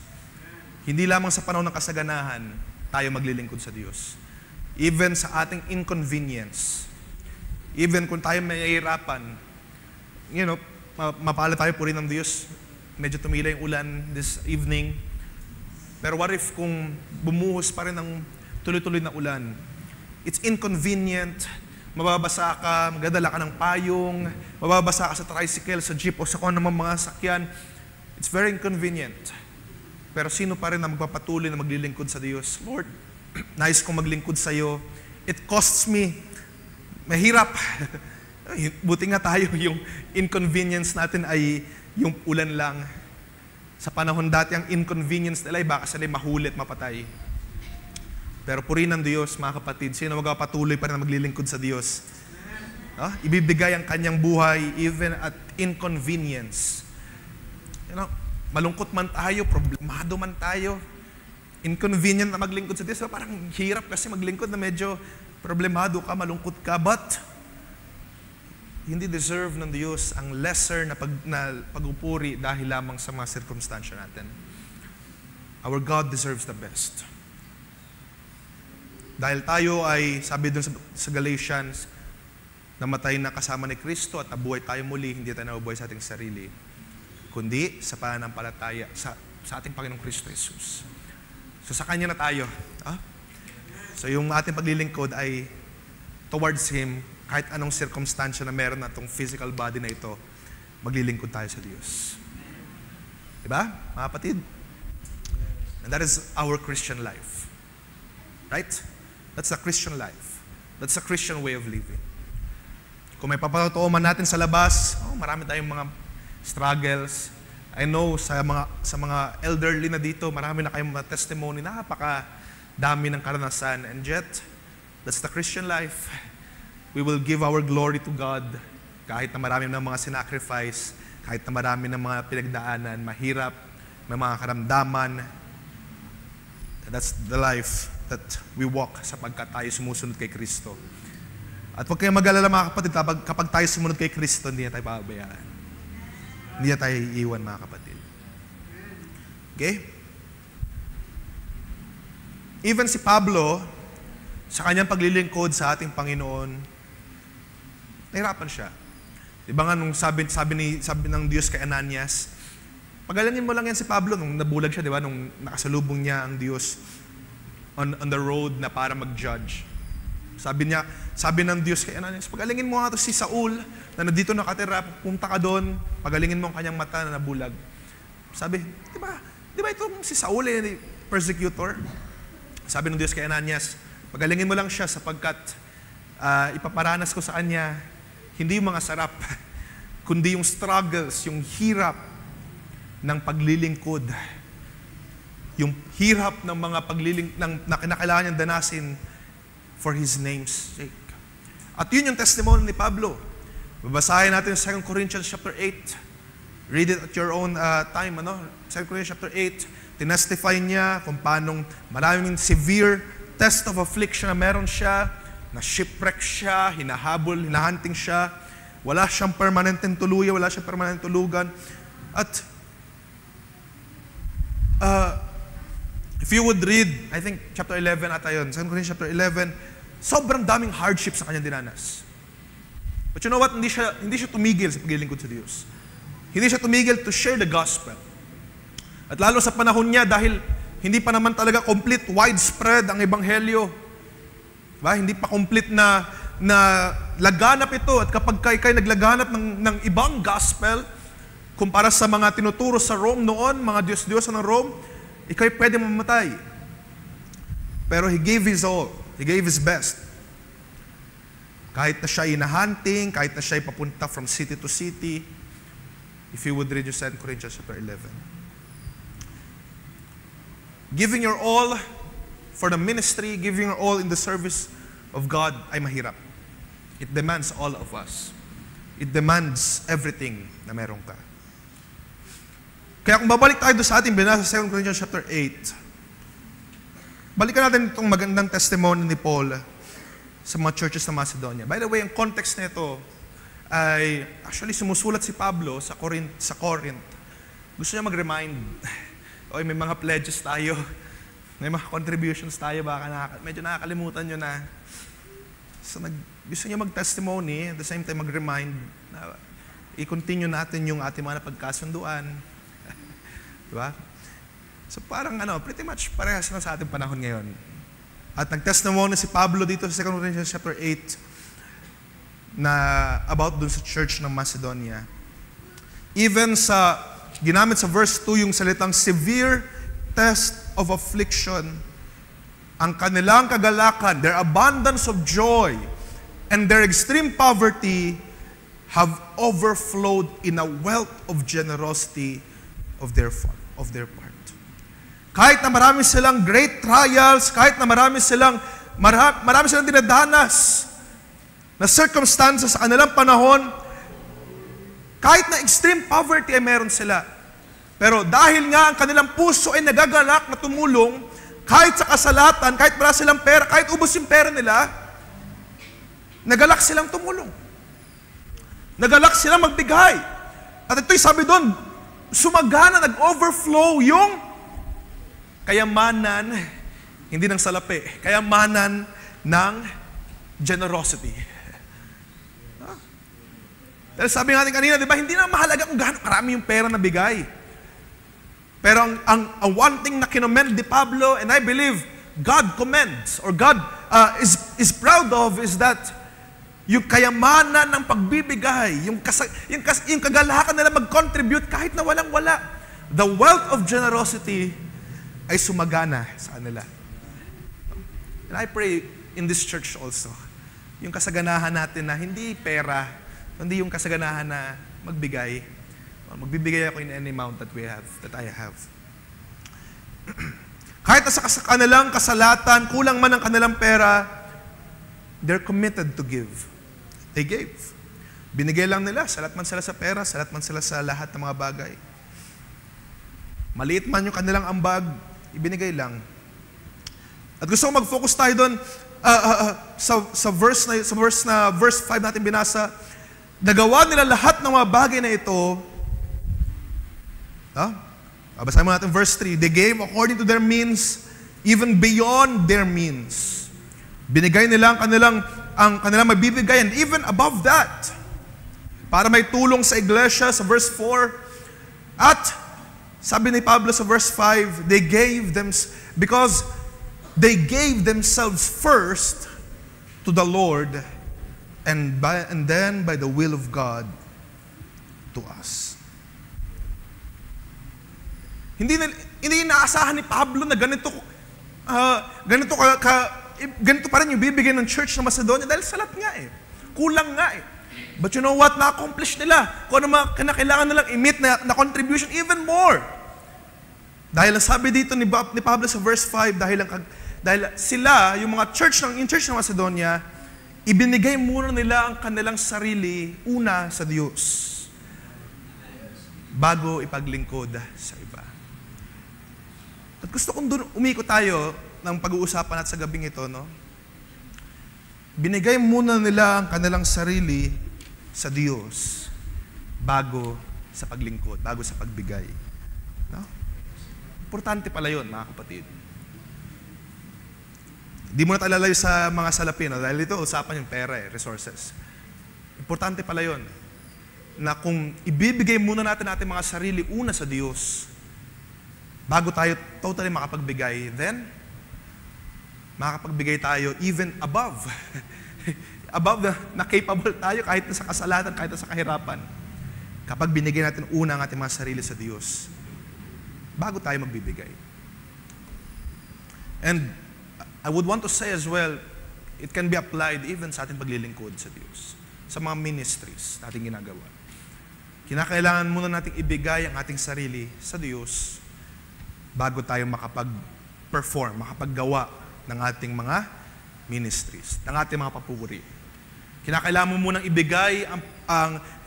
Hindi lamang sa panahon ng kasaganahan, tayo maglilingkod sa Diyos. Even sa ating inconvenience, even kung tayo mahihirapan, mapala tayo po rin ng Diyos. Medyo tumila yung ulan this evening. Pero what if kung bumuhos pa rin ng tuloy-tuloy na ulan? It's inconvenient. Mababasa ka, magdadala ka ng payong, mababasa ka sa tricycle, sa jeep, o sa kung anumang mga sakyan. It's very inconvenient. Pero sino pa rin na magpapatuloy na maglilingkod sa Diyos? Lord, nais kong maglingkod sa iyo. It costs me. Mahirap. Buti nga tayo, yung inconvenience natin ay yung ulan lang. Sa panahon dati, ang inconvenience nila ay baka sila mahuli at mapatay. Pero purihin ng Diyos, mga kapatid, sino magpapatuloy pa rin na maglilingkod sa Diyos? Ibibigay ang kanyang buhay even at inconvenience. Malungkot man tayo, problemado man tayo, inconvenient na maglingkod sa Diyos. Parang hirap kasi maglingkod na medyo problemado ka, malungkot ka, but hindi deserve ng Diyos ang lesser na pagupuri dahil lamang sa mga sirkumstansya natin. Our God deserves the best. Dahil tayo ay, sabi dun sa Galatians, namatay na kasama ni Kristo at nabuhay tayo muli, hindi tayo nabubuhay sa ating sarili, kundi sa pananampalataya sa ating Panginoong Kristo Jesus. So sa Kanya na tayo. So yung ating paglilingkod ay towards Him, kahit anong circumstance na meron na itong physical body na ito, maglilingkod tayo sa Diyos. Diba, mga kapatid? And that is our Christian life. Right? That's the Christian life. That's the Christian way of living. Kung may papatotoo man natin sa labas, marami tayong mga struggles. I know sa mga elderly na dito, marami na kayong mga testimony, napakadami ng karanasan. And yet, that's the Christian life. We will give our glory to God kahit na marami ng mga sinacrifice, kahit na marami ng mga pinagdaanan, mahirap, may mga karamdaman. That's the life that we walk sapagkat tayo sumusunod kay Kristo. At huwag kayong mag-alala mga kapatid, kapag tayo sumunod kay Kristo, hindi na tayo pababayaan. Hindi na tayo iiwan mga kapatid. Okay? Even si Pablo, sa kanyang paglilingkod sa ating Panginoon, nahirapan siya. Diba nga nung sabi ng Diyos kay Ananias, pagalangin mo lang yan si Pablo nung nabulag siya, diba? Nung nakasalubong niya ang Diyos on the road na para mag-judge. Sabi ng Diyos kay Ananias, pagalingin mo nga to si Saul na nandito nakatira, punta ka doon, pagalingin mo ang kanyang mata na nabulag. Sabi, diba itong si Saul persecutor? Sabi ng Diyos kay Ananias, pagalingin mo lang siya sapagkat ipaparanas ko sa kanya hindi yung mga sarap, kundi yung struggles, yung hirap ng paglilingkod. Yung hirap ng mga na kinakailangan niyang danasin for His name's sake. At yun yung testimony ni Pablo. Babasahin natin 2 Corinthians chapter 8. Read it at your own time. 2 Corinthians chapter 8. Tinestify niya kung paanong maraming severe test of affliction na meron siya, na shipwreck siya, hinahabol, hinahunting siya, wala siyang permanenteng tuluyan, wala siyang permanenteng tulugan. At if you would read, I think chapter 11 ata yun, 2 Corinthians chapter 11, sobrang daming hardships sa kanyang dinanas. But you know what? Hindi siya tumigil sa paglilingkod sa Diyos. Hindi siya tumigil to share the gospel. At lalo sa panahon niya, dahil hindi pa naman talaga complete, widespread ang ebanghelyo. Diba? Hindi pa complete na laganap ito. At kapag kayo naglaganap ng ibang gospel, kumpara sa mga tinuturo sa Rome noon, mga Diyos-Diyos ng Rome, ikaw'y pwede mamatay. Pero He gave His all. He gave His best. Kahit na siya inahunting, kahit na siya papunta from city to city, if you would read your 2 Corinthians chapter 11. Giving your all for the ministry, giving your all in the service of God ay mahirap. It demands all of us. It demands everything na meron ka. Kaya kung babalik tayo sa ating binasa sa 2 Corinthians chapter 8, balikan natin itong magandang testimony ni Paul sa mga churches ng Macedonia. By the way, ang context nito ay actually sumusulat si Pablo sa Corinth. Gusto niya mag-remind Oy, may mga pledges tayo. May mga contributions tayo. Baka medyo nakakalimutan nyo na. So, gusto nyo mag-testimony, at the same time mag-remind na i-continue natin yung ating mga napagkasunduan. Diba? So parang pretty much parehas na sa ating panahon ngayon. At nag-testimony si Pablo dito sa 2 Corinthians chapter 8 na about dun sa church ng Macedonia. Even sa, ginamit sa verse 2 yung salitang severe test of affliction, ang kanilang kagalakan, their abundance of joy, and their extreme poverty have overflowed in a wealth of generosity of their part. Kahit na marami silang great trials, kahit na marami silang dinadanas na circumstances sa kanilang panahon, kahit na extreme poverty ay meron sila. Pero dahil nga ang kanilang puso ay nagagalak na tumulong, kahit sa kasalatan, kahit wala silang pera, kahit ubos yung pera nila, nagalak silang tumulong. Nagalak silang magbigay. At ito'y sabi doon, sumagana, nag-overflow yung kayamanan, hindi ng salapi, kayamanan ng generosity. Dahil sabi natin kanina, di ba, hindi na mahalaga kung gaano karami yung pera na bigay. Pero ang one thing na kinommend ni Pablo, and I believe God commends, or God is proud of, is that yung kayamanan ng pagbibigay, yung kagalakan nila mag-contribute kahit na walang-wala. The wealth of generosity ay sumagana sa kanila. And I pray in this church also, yung kasaganahan natin na hindi pera, hindi yung kasaganahan na magbigay. Magbibigay ako in any amount that I have. Kahit na sa kanilang kasalatan, kulang man ang kanilang pera, they're committed to give. They gave. Binigay lang nila, salat man sila sa pera, salat man sila sa lahat ng mga bagay. Maliit man yung kanilang ambag, ibinigay lang. At gusto ko mag-focus tayo doon sa verse 5 natin binasa. Nagawa nila lahat ng mga bagay na ito. Basahin mo natin verse 3. They gave according to their means, even beyond their means. Binigay nila ang kanilang mabibigay, and even above that, para may tulong sa iglesia, sa verse 4. At sabi ni Pablo sa verse 5, because they gave themselves first to the Lord, and then by the will of God to us. Hindi inaasahan ni Pablo na ganito pa rin yung bibigyan ng church ng Macedonia dahil salat nga eh. Kulang nga eh. But you know what? Na-accomplish nila. Kung ano mga kinakailangan nilang i-meet na contribution, even more. Dahil ang sabi dito ni Pablo sa verse 5, dahil sila, yung mga church ng Macedonia, ibinigay muna nila ang kanilang sarili una sa Diyos bago ipaglingkod sa iba. At gusto kong doon umiko tayo ng pag-uusapan at sa gabing ito, no? Binigay muna nila ang kanilang sarili sa Diyos bago sa paglingkod, bago sa pagbigay. No? Importante pala yun, mga kapatid. Hindi mo na tayo lalayo sa mga salapi, no? Dahil ito, usapan yung pera, resources. Importante pala yun, na kung ibibigay muna natin mga sarili una sa Diyos, bago tayo totally makapagbigay, then makakapagbigay tayo even above. Above na capable tayo kahit na sa kasalatan, kahit na sa kahirapan. Kapag binigay natin una ang ating mga sarili sa Diyos, bago tayo magbibigay. And I would want to say as well, it can be applied even sa ating paglilingkod sa Diyos. Sa mga ministries na ating ginagawa. Kinakailangan muna nating ibigay ang ating sarili sa Diyos bago tayo makapag-perform, makapaggawa ng ating mga ministries, ng ating mga papuri. Kinakailangan mo munang ibigay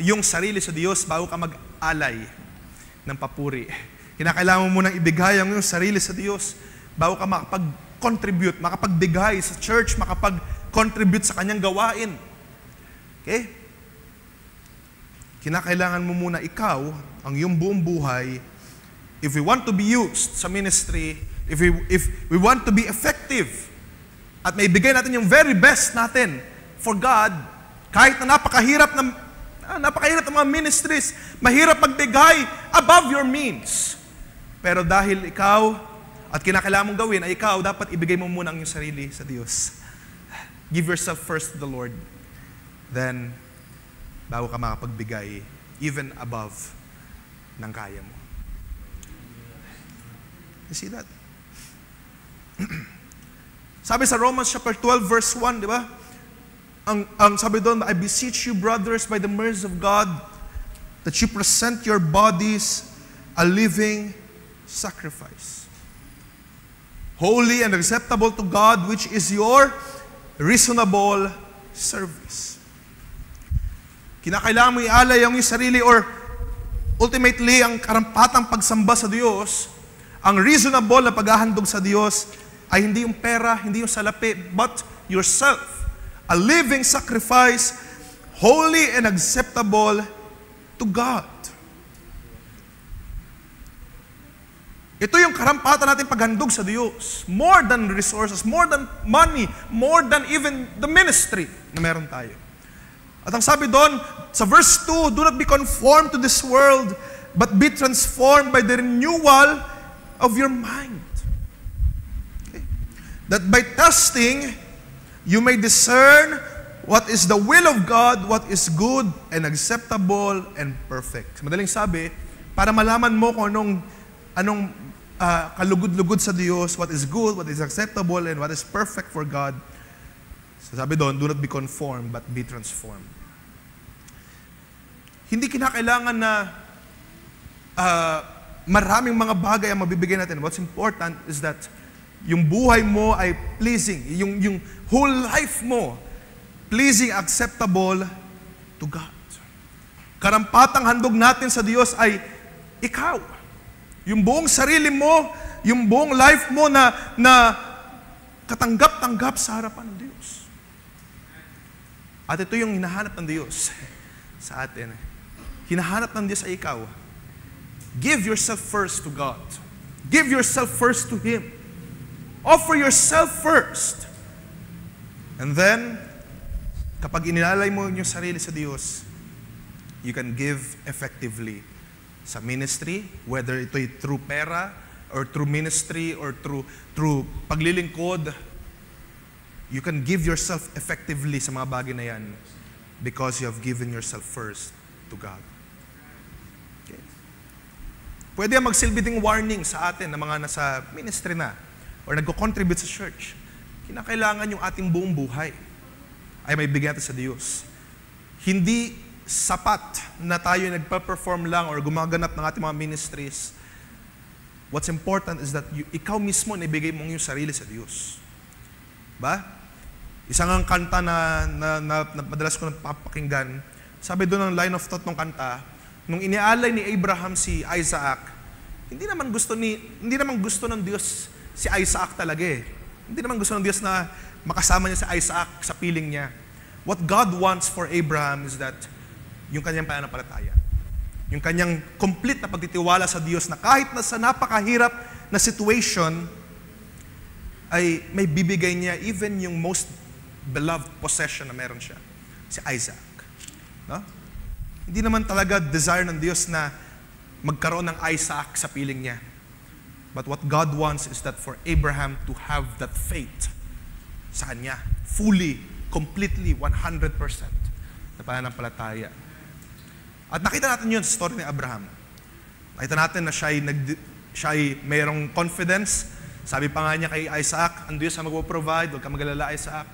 yung sarili sa Diyos bago ka mag-alay ng papuri. Kinakailangan mo munang ibigay ang iyong sarili sa Diyos bago ka makapag-contribute, makapagbigay sa church, makapag-contribute sa kanyang gawain. Okay? Kinakailangan mo muna ikaw, ang iyong buong buhay, if we want to be used sa ministry, if we want to be effective, at may bigay natin yung very best natin for God, kahit na napakahirap ng mga ministries, mahirap magbigay above your means. Pero dahil ikaw, at kinakailangan mong gawin ay ikaw, dapat ibigay mo muna ang iyong sarili sa Diyos. Give yourself first to the Lord. Then, bago ka makapagbigay, even above ng kaya mo. You see that? Sabi sa Romans chapter 12 verse 1, di ba? Ang sabi doon, I beseech you, brothers, by the mercies of God, that you present your bodies a living sacrifice, holy and acceptable to God, which is your reasonable service. Kinakailangan mo ialay ang iyong sarili, or ultimately, ang karampatang pagsamba sa Diyos, ang reasonable na paghahandog sa Diyos, ay hindi yung pera, hindi yung salapi, but yourself. A living sacrifice, holy and acceptable to God. Ito yung karampatan natin paghandog sa Diyos. More than resources, more than money, more than even the ministry na meron tayo. At ang sabi doon, sa verse 2, do not be conformed to this world, but be transformed by the renewal of your mind. Okay? That by testing, you may discern what is the will of God, what is good and acceptable and perfect. Madaling sabi, para malaman mo kung anong kalugod-lugod sa Diyos, what is good, what is acceptable, and what is perfect for God. So sabi doon, do not be conformed, but be transformed. Hindi kinakailangan na maraming mga bagay ang mabibigay natin. What's important is that yung buhay mo ay pleasing. Yung whole life mo, pleasing, acceptable to God. Karampatang handog natin sa Diyos ay ikaw. Yung buong sarili mo, yung buong life mo na katanggap-tanggap sa harapan ng Diyos. At ito yung hinahanap ng Diyos sa atin. Hinahanap ng Diyos ay ikaw. Give yourself first to God. Give yourself first to Him. Offer yourself first. And then, kapag inilalay mo yung sarili sa Diyos, you can give effectively sa ministry, whether ito'y through pera, or through ministry, or through paglilingkod. You can give yourself effectively sa mga bagay na yan because you have given yourself first to God. Okay. Pwede magsilbi ding warning sa atin na mga nasa ministry na or nagko-contribute sa church. Kinakailangan yung ating buong buhay ay may bigyan natin sa Diyos. Hindi sapat na tayo nagpa-perform lang or gumaganap ng ating mga ministries. What's important is that ikaw mismo naibigay mong yung sarili sa Diyos. Ba? Isang ang kanta na madalas ko napapakinggan, sabi doon ang line of thought ng kanta, nung inialay ni Abraham si Isaac, hindi naman gusto ng Diyos si Isaac talaga eh. Hindi naman gusto ng Diyos na makasama niya si Isaac sa piling niya. What God wants for Abraham is that yung kanyang pananampalataya. Yung kanyang complete na pagtitiwala sa Diyos na kahit na sa napakahirap na situation, ay may bibigay niya even yung most beloved possession na meron siya, si Isaac. No? Hindi naman talaga desire ng Diyos na magkaroon ng Isaac sa piling niya. But what God wants is that for Abraham to have that faith sa kanya, fully, completely, 100% na pananampalataya. At nakita natin yun sa story ni Abraham. Nakita natin na siya ay mayroong confidence. Sabi pa nga niya kay Isaac, ang Diyos ang mag-provide, huwag ka mag-alala, Isaac.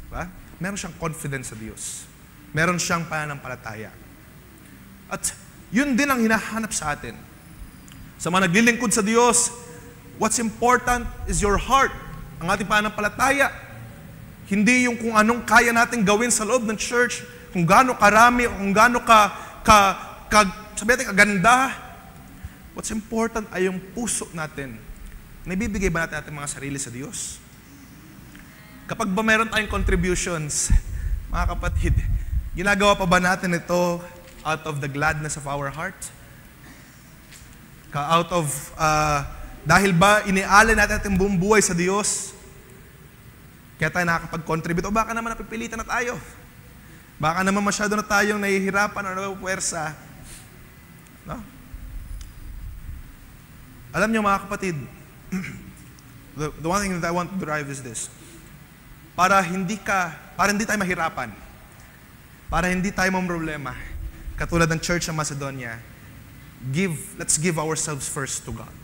Diba? Meron siyang confidence sa Diyos. Meron siyang pananampalataya. At yun din ang hinahanap sa atin. Sa mga naglilingkod sa Diyos, what's important is your heart. Ang ating pananampalataya. Hindi yung kung anong kaya natin gawin sa loob ng church, kung gaano karami, kung gaano sabi natin, kaganda. What's important ay yung puso natin. Naibibigay ba natin ating mga sarili sa Diyos? Kapag ba meron tayong contributions, mga kapatid, ginagawa pa ba natin ito out of the gladness of our heart? Dahil ba inialay natin ating buong buhay sa Diyos, kaya tayo nakakapag-contribute, o baka naman napipilitan na tayo. Baka naman masyado na tayong nahihirapan o napupuwersa. No? Alam niyo mga kapatid, the one thing that I want to drive is this. Para hindi tayo mahirapan, para hindi tayo mamroblema, katulad ng Church ng Macedonia, let's give ourselves first to God.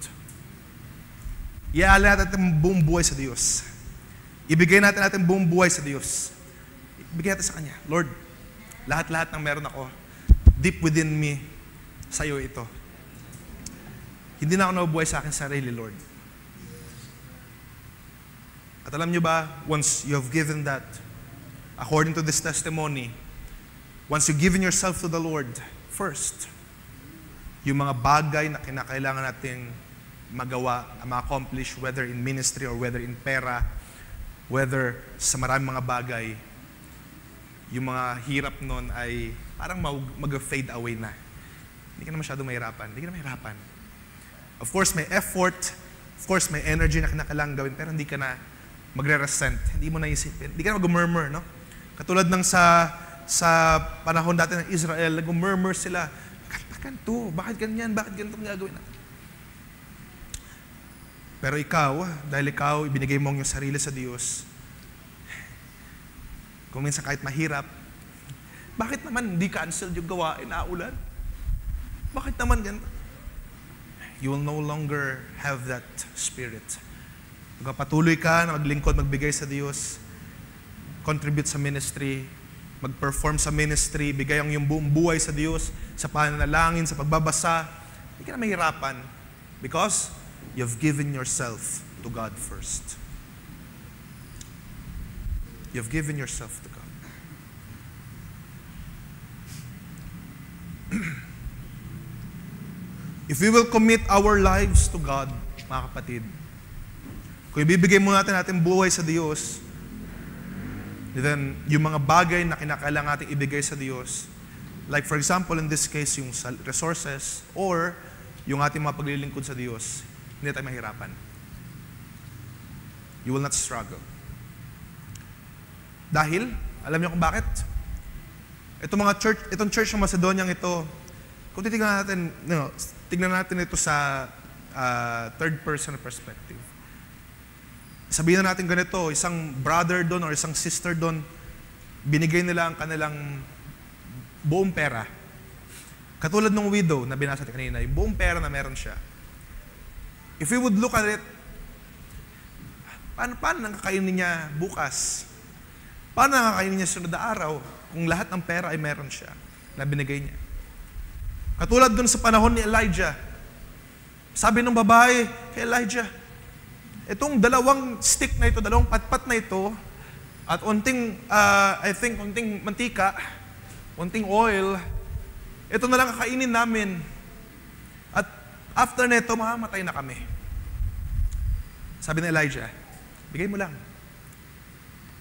Iaalay natin ang buong buhay sa Diyos. Ibigay natin ating buong buhay sa Diyos. Ibigay natin sa Kanya. Lord, lahat-lahat ng meron ako, deep within me, sa iyo ito. Hindi na ako nabubuhay sa akin sarili, Lord. At alam nyo ba, once you have given that, according to this testimony, once you've given yourself to the Lord first, yung mga bagay na kinakailangan nating magawa, ma-accomplish, whether in ministry or whether in pera, whether sa maraming mga bagay, yung mga hirap nun ay parang mag-fade away na. Hindi ka na masyado mahirapan. Hindi ka na mahirapan. Of course, may effort. Of course, may energy na kinakailangan gawin, pero hindi ka na magre-resent. Hindi mo naisipin. Hindi ka na mag-murmur, no? Katulad ng sa panahon dati ng Israel, nag-murmur sila. Bakit to? Bakit ganyan? Bakit ganito ang gagawin natin? Pero ikaw, dahil ikaw, ibinigay mo ang iyong sarili sa Diyos, kung minsan kahit mahirap, bakit naman hindi cancel yung gawain na ulan? Bakit naman ganito? You will no longer have that spirit. Magpatuloy ka na maglingkod, magbigay sa Diyos, contribute sa ministry, mag-perform sa ministry, bigay ang iyong buong buhay sa Diyos, sa pananalangin, sa pagbabasa. Hindi ka na mahirapan because you've given yourself to God first. You've given yourself to God. If we will commit our lives to God, mga kapatid, kung ibibigay mo natin ating buhay sa Diyos, then yung mga bagay na kinakailangan natin ibigay sa Diyos, like for example in this case, yung resources, or yung ating mga paglilingkod sa Diyos, hindi tayo mahirapan. You will not struggle. Dahil, alam niyo kung bakit? Itong church ng Macedoniang ito, kung tignan natin ito sa third person perspective. Sabihin na natin ganito, isang brother doon or isang sister doon, binigay nila ang kanilang buong pera. Katulad ng widow na binasa natin kanina, yung buong pera na meron siya. If we would look at it, paano nakakainin niya bukas? Paano nakakainin niya sunod na araw kung lahat ng pera ay meron siya na binigay niya? Katulad dun sa panahon ni Elijah, sabi ng babae kay Elijah, itong dalawang stick na ito, dalawang patpat na ito, at unting mantika, unting oil, ito na lang kakainin namin. At after nito, mamamatay na kami. Sabi ni Elijah, bigay mo lang.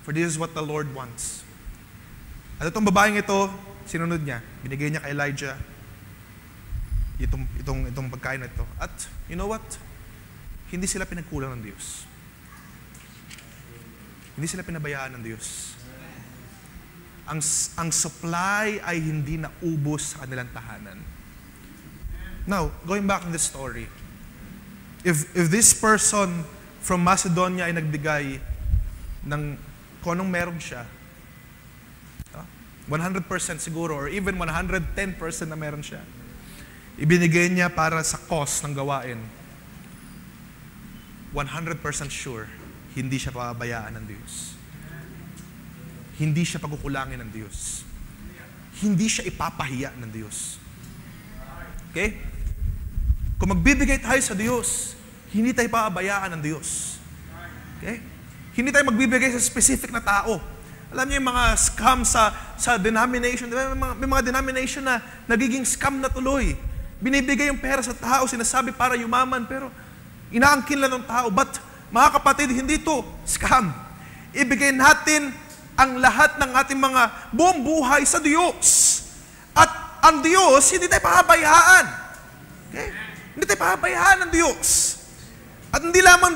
For this is what the Lord wants. At itong babaeng ito, sinunod niya. Binigay niya kay Elijah itong pagkain na ito. At you know what? Hindi sila pinagkulang ng Diyos. Hindi sila pinabayaan ng Diyos. Ang supply ay hindi naubos sa kanilang tahanan. Now, going back to the story, if this person from Macedonia ay nagbigay ng kung anong meron siya, 100% siguro or even 110% na meron siya, ibinigay niya para sa cost ng gawain, 100% sure, hindi siya pababayaan ng Diyos. Hindi siya pagkukulangin ng Diyos. Hindi siya ipapahiya ng Diyos. Okay? Kung magbibigay tayo sa Diyos, hindi tayo pababayaan ng Diyos. Okay? Hindi tayo magbibigay sa specific na tao. Alam niyo yung mga scam sa denomination, di ba? May mga denomination na nagiging scam na tuloy. Binibigay yung pera sa tao, sinasabi para yumaman, pero inaangkin lang ng tao. But, mga kapatid, hindi to scam. Ibigay natin ang lahat ng ating mga buong buhay sa Diyos. At ang Diyos, hindi tayo pahabayaan. Okay? Hindi tayo pahabayaan ng Diyos. At hindi lamang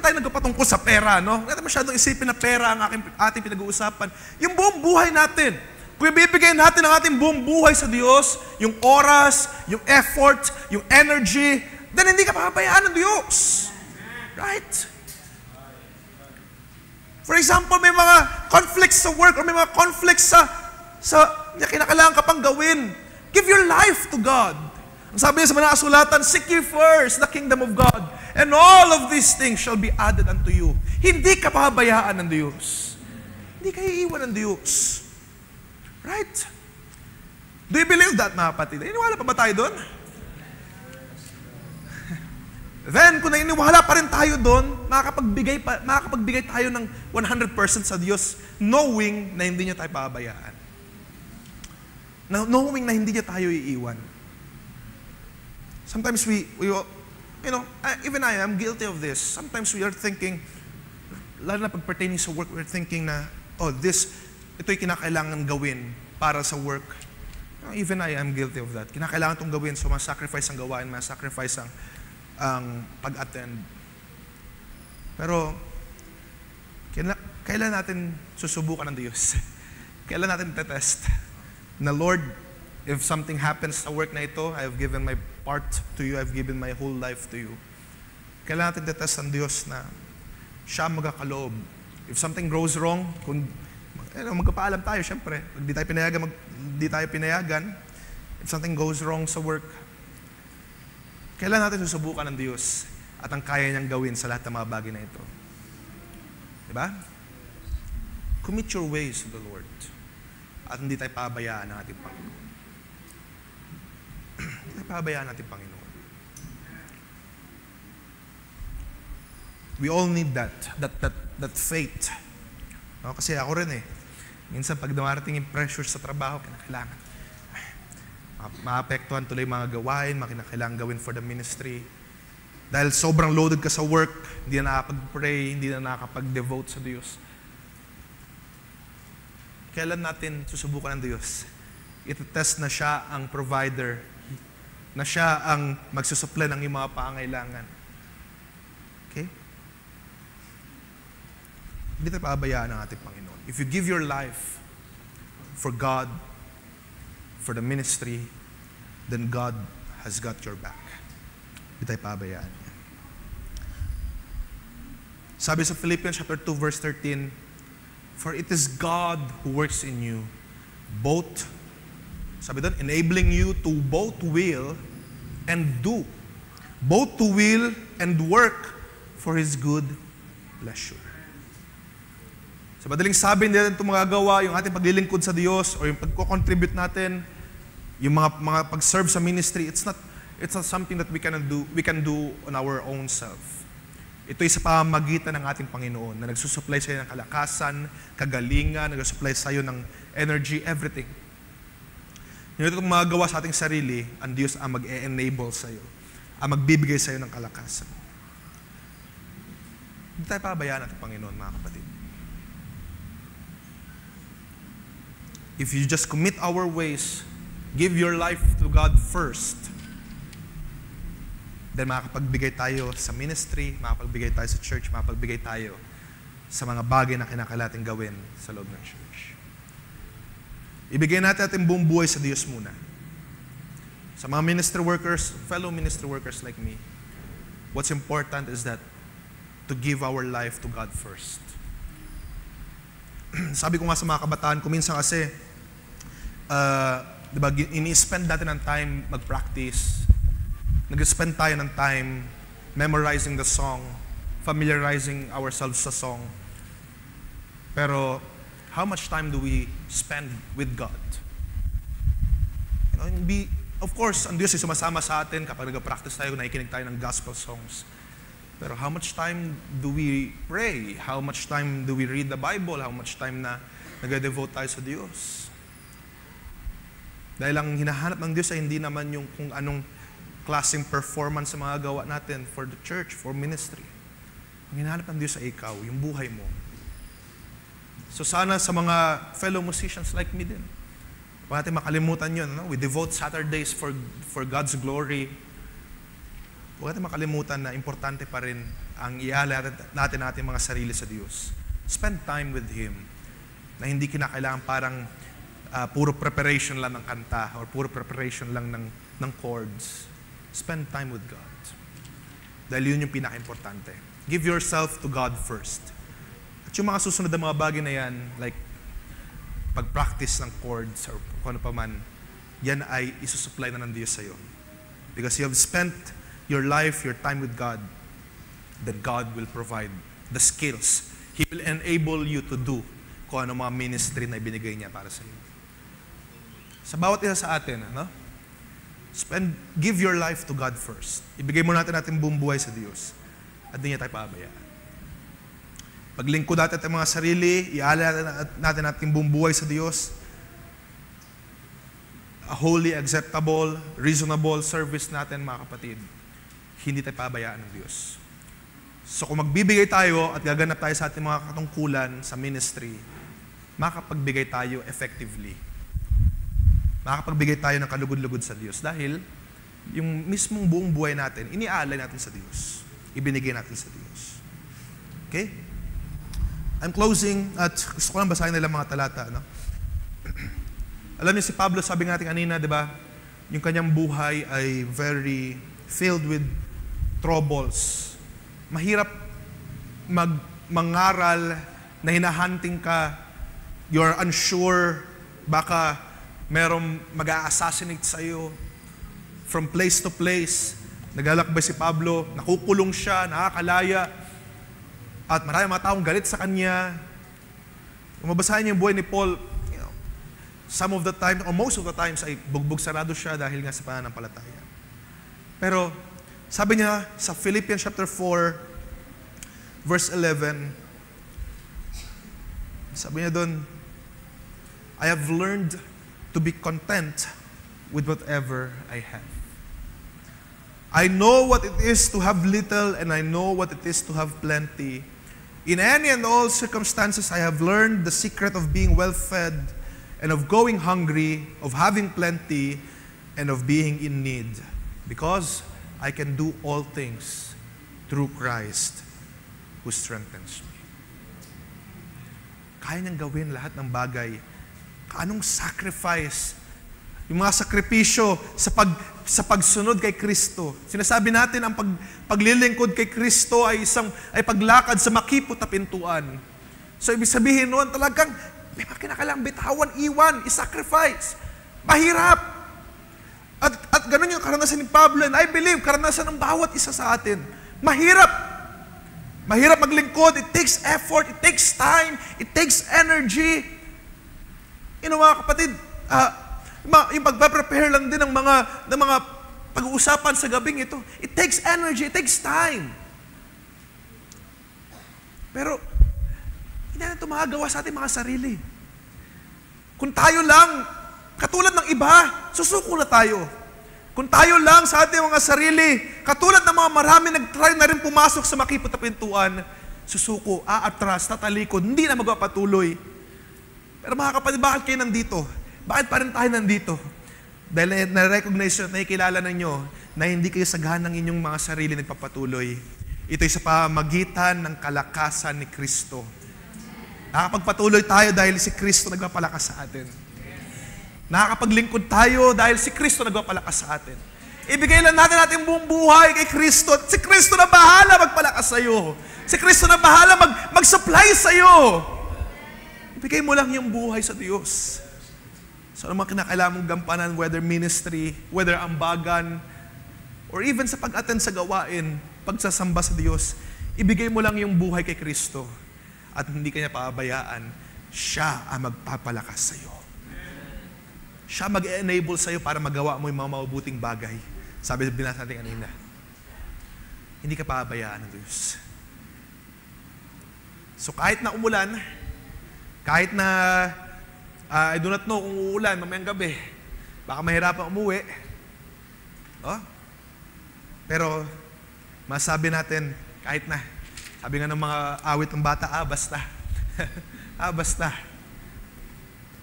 tayo nagpapatungkol sa pera, no? Hindi masyadong isipin na pera ang ating pinag-uusapan. Yung buong buhay natin. Kung ibibigay natin ang ating buong buhay sa Diyos, yung oras, yung effort, yung energy, then hindi ka pahabayaan ng Diyos. Right? For example, may mga conflicts sa work or may mga conflicts sa kinakailangan ka pang gawin. Give your life to God. Ang sabi niya sa mga kasulatan, seek ye first the kingdom of God, and all of these things shall be added unto you. Hindi ka pahabayaan ng Diyos. Hindi ka iiwan ng Diyos. Right? Do you believe that, mga kapatid? Iniwala pa ba tayo doon? Then, kung naniniwala pa rin tayo doon, makakapagbigay tayo ng 100% sa Diyos, knowing na hindi niya tayo pahabayaan. Knowing na hindi niya tayo iiwan. Sometimes even I am guilty of this. Sometimes we are thinking, lalo na pag pertaining sa work, we're thinking na, ito'y kinakailangan gawin para sa work. Even I am guilty of that. Kinakailangan itong gawin, so ma-sacrifice ang gawain, ma-sacrifice ang pag-attend. Pero, kailan natin susubukan ng Diyos? Kailan natin tetest? Na Lord, if something happens sa work na ito, I have given my part to you, I've given my whole life to you. Kailan natin tetest ng Diyos na siya magkakaloob. If something goes wrong, kung magpapaalam tayo, syempre. Pag di tayo pinayagan, if something goes wrong sa work, kailan natin susubukan ng Diyos at ang kaya niyang gawin sa lahat ng mga bagay na ito. Diba? Commit your ways to the Lord at hindi tayo pabayaan ng ating Panginoon. Hindi tayo pabayaan ng ating Panginoon. We all need that faith. No? Kasi ako rin minsan pag dumarating yung pressure sa trabaho, kinakailangan. Maapektuhan tuloy mga gawain, kinakailangan gawin for the ministry. Dahil sobrang loaded ka sa work, hindi na nakakapag-pray, hindi na nakakapag-devote sa Diyos. Kailan natin susubukan ng Diyos? Ito-test na siya ang provider, na siya ang magsusupply ng iyong mga pangailangan. Okay? Hindi tayo pabayaan ng ating Panginoon. If you give your life for God, for the ministry, then God has got your back. Hindi tayo pabayaan niya. Sabi sa Philippians chapter 2 verse 13, for it is God who works in you, both, sabi doon, enabling you to both will and do. Both to will and work for His good pleasure. Sa madaling sabi, hindi natin ito magagawa, yung ating paglilingkod sa Diyos o yung pagko-contribute natin, yung mga pag-serve sa ministry, it's not something that we can do on our own self. Ito'y sa pamamagitan ng ating Panginoon na nagsusupply sa iyo ng kalakasan, kagalingan, nagsusupply sa iyo ng energy, everything. Hindi ito magagawa sa ating sarili, ang Diyos ang mag-e-enable sa iyo, ang magbibigay sa iyo ng kalakasan. Hindi tayo pabayaan natin, Panginoon, mga kapatid. If you just commit our ways, give your life to God first, then makakapagbigay tayo sa ministry, makakapagbigay tayo sa church, makakapagbigay tayo sa mga bagay na kinakailangan gawin sa loob ng church. Ibigay natin ating buong buhay sa Diyos muna. Sa mga ministry workers, fellow ministry workers like me, what's important is that to give our life to God first. Sabi ko nga sa mga kabataan ko, minsan kasi, diba, ini-spend natin ng time mag-practice. Nag-spend tayo ng time memorizing the song, familiarizing ourselves sa song. Pero, how much time do we spend with God? Of course, ang Diyos ay sumasama sa atin kapag nag-practice tayo, nakikinig tayo ng gospel songs. Pero how much time do we pray? How much time do we read the Bible? How much time na nag-devote tayo sa Diyos? Dahil ang hinahanap ng Diyos ay hindi naman yung kung anong klaseng performance sa mga gawa natin for the church, for ministry. Ang hinahanap ng Diyos ay ikaw, yung buhay mo. So sana sa mga fellow musicians like me din, huwag natin makalimutan yun. No? We devote Saturdays for God's glory. huwag natin makalimutan na importante pa rin ang iaalay natin ating mga sarili sa Diyos. Spend time with Him, na hindi kinakailangan parang puro preparation lang ng kanta or puro preparation lang ng chords. Spend time with God. Dahil yun yung pinaka-importante. Give yourself to God first. At yung mga susunod na mga bagay na yan, like pag-practice ng chords or kung ano pa man, yan ay isusupply na ng Diyos sa'yo. Because you have spent your life, your time with God, then God will provide the skills. He will enable you to do kung ano mga ministry na ibinigay niya para sa iyo. Sa bawat isa sa atin, give your life to God first. Ibigay mo natin ating buong buhay sa Diyos. At di niya tayo pabayaan. Paglingkod natin ang mga sarili, iaalay natin ating buong buhay sa Diyos. A holy, acceptable, reasonable service natin, mga kapatid. Hindi tayo pabayaan ng Diyos. So kung magbibigay tayo at gaganap tayo sa ating mga katungkulan sa ministry, makapagbigay tayo effectively. Makapagbigay tayo ng kalugod-lugod sa Diyos dahil yung mismong buong buhay natin, iniaalay natin sa Diyos. Ibinigay natin sa Diyos. Okay? I'm closing at gusto ko lang basahin nila mga talata. Alam niyo si Pablo, sabi natin kanina, di ba? Yung kanyang buhay ay very filled with troubles. Mahirap mangaral na hinahunting ka, you're unsure, baka merong mag-a-assassinate sa'yo from place to place. Naglalakbay si Pablo, nakukulong siya, nakakalaya, at maraming mga taong galit sa kanya. Kung mabasahin niyo yung buhay ni Paul, some of the time, or most of the times, ay bugbog sarado siya dahil nga sa pananampalataya. Pero, sabi niya sa Philippians chapter 4, verse 11, sabi niya doon, I have learned to be content with whatever I have. I know what it is to have little, and I know what it is to have plenty. In any and all circumstances, I have learned the secret of being well-fed, and of going hungry, of having plenty, and of being in need. Because I can do all things through Christ who strengthens me. Kaya niyang gawin lahat ng bagay. Anong sacrifice? Yung mga sakripisyo sa pagsunod kay Kristo. Sinasabi natin ang paglilingkod kay Kristo ay paglakad sa makipot na pintuan. So ibig sabihin noon talagang may mga kinakailangang bitawan, iwan, isacrifice. Mahirap. At ganun yung karanasan ni Pablo, and I believe karanasan ng bawat isa sa atin. Mahirap. Mahirap maglingkod. It takes effort, it takes time, it takes energy. Mga kapatid, yung pagpaprepare lang din ng mga pag-uusapan sa gabing ito, it takes energy, it takes time. Pero, hindi na ito magagawa sa ating mga sarili. Kung tayo lang, katulad ng iba, susuko na tayo. Kung tayo lang sa ating mga sarili, katulad ng mga marami nag-try na rin pumasok sa makipot na pintuan, susuko, aatras, tatalikod, hindi na magpapatuloy. Pero mga kapatid, bakit kayo nandito? Bakit pa rin tayo nandito? Dahil na-recognize nyo, nakikilala ninyo na hindi kayo saghan ng inyong mga sarili nagpapatuloy. Ito'y sa pamagitan ng kalakasan ni Kristo. Nakakapagpatuloy tayo dahil si Kristo nagpapalakas sa atin. Nakakapaglingkod tayo dahil si Kristo nagpapalakas sa atin. Ibigay lang natin ating buong buhay kay Kristo. Si Kristo na bahala magpalakas sa iyo. Si Kristo na bahala mag-supply sa iyo. Ibigay mo lang yung buhay sa Diyos. So, ano mga kinakailangan mong gampanan, whether ministry, whether ambagan, or even sa pag-attend sa gawain, pagsasamba sa Diyos, ibigay mo lang yung buhay kay Kristo. At hindi kanya paabayaan, siya ang magpapalakas sa iyo. Siya mag-enable sa iyo para magawa mo yung mga mabubuting bagay. Sabi binasa natin kanina. Hindi ka paabayaan ng Diyos. So kahit na umulan, kahit na I do not know kung uulan mamayang gabi, baka mahirapan umuwi. Pero masabi natin, kahit na, sabi nga ng mga awit ng bata, basta. Basta.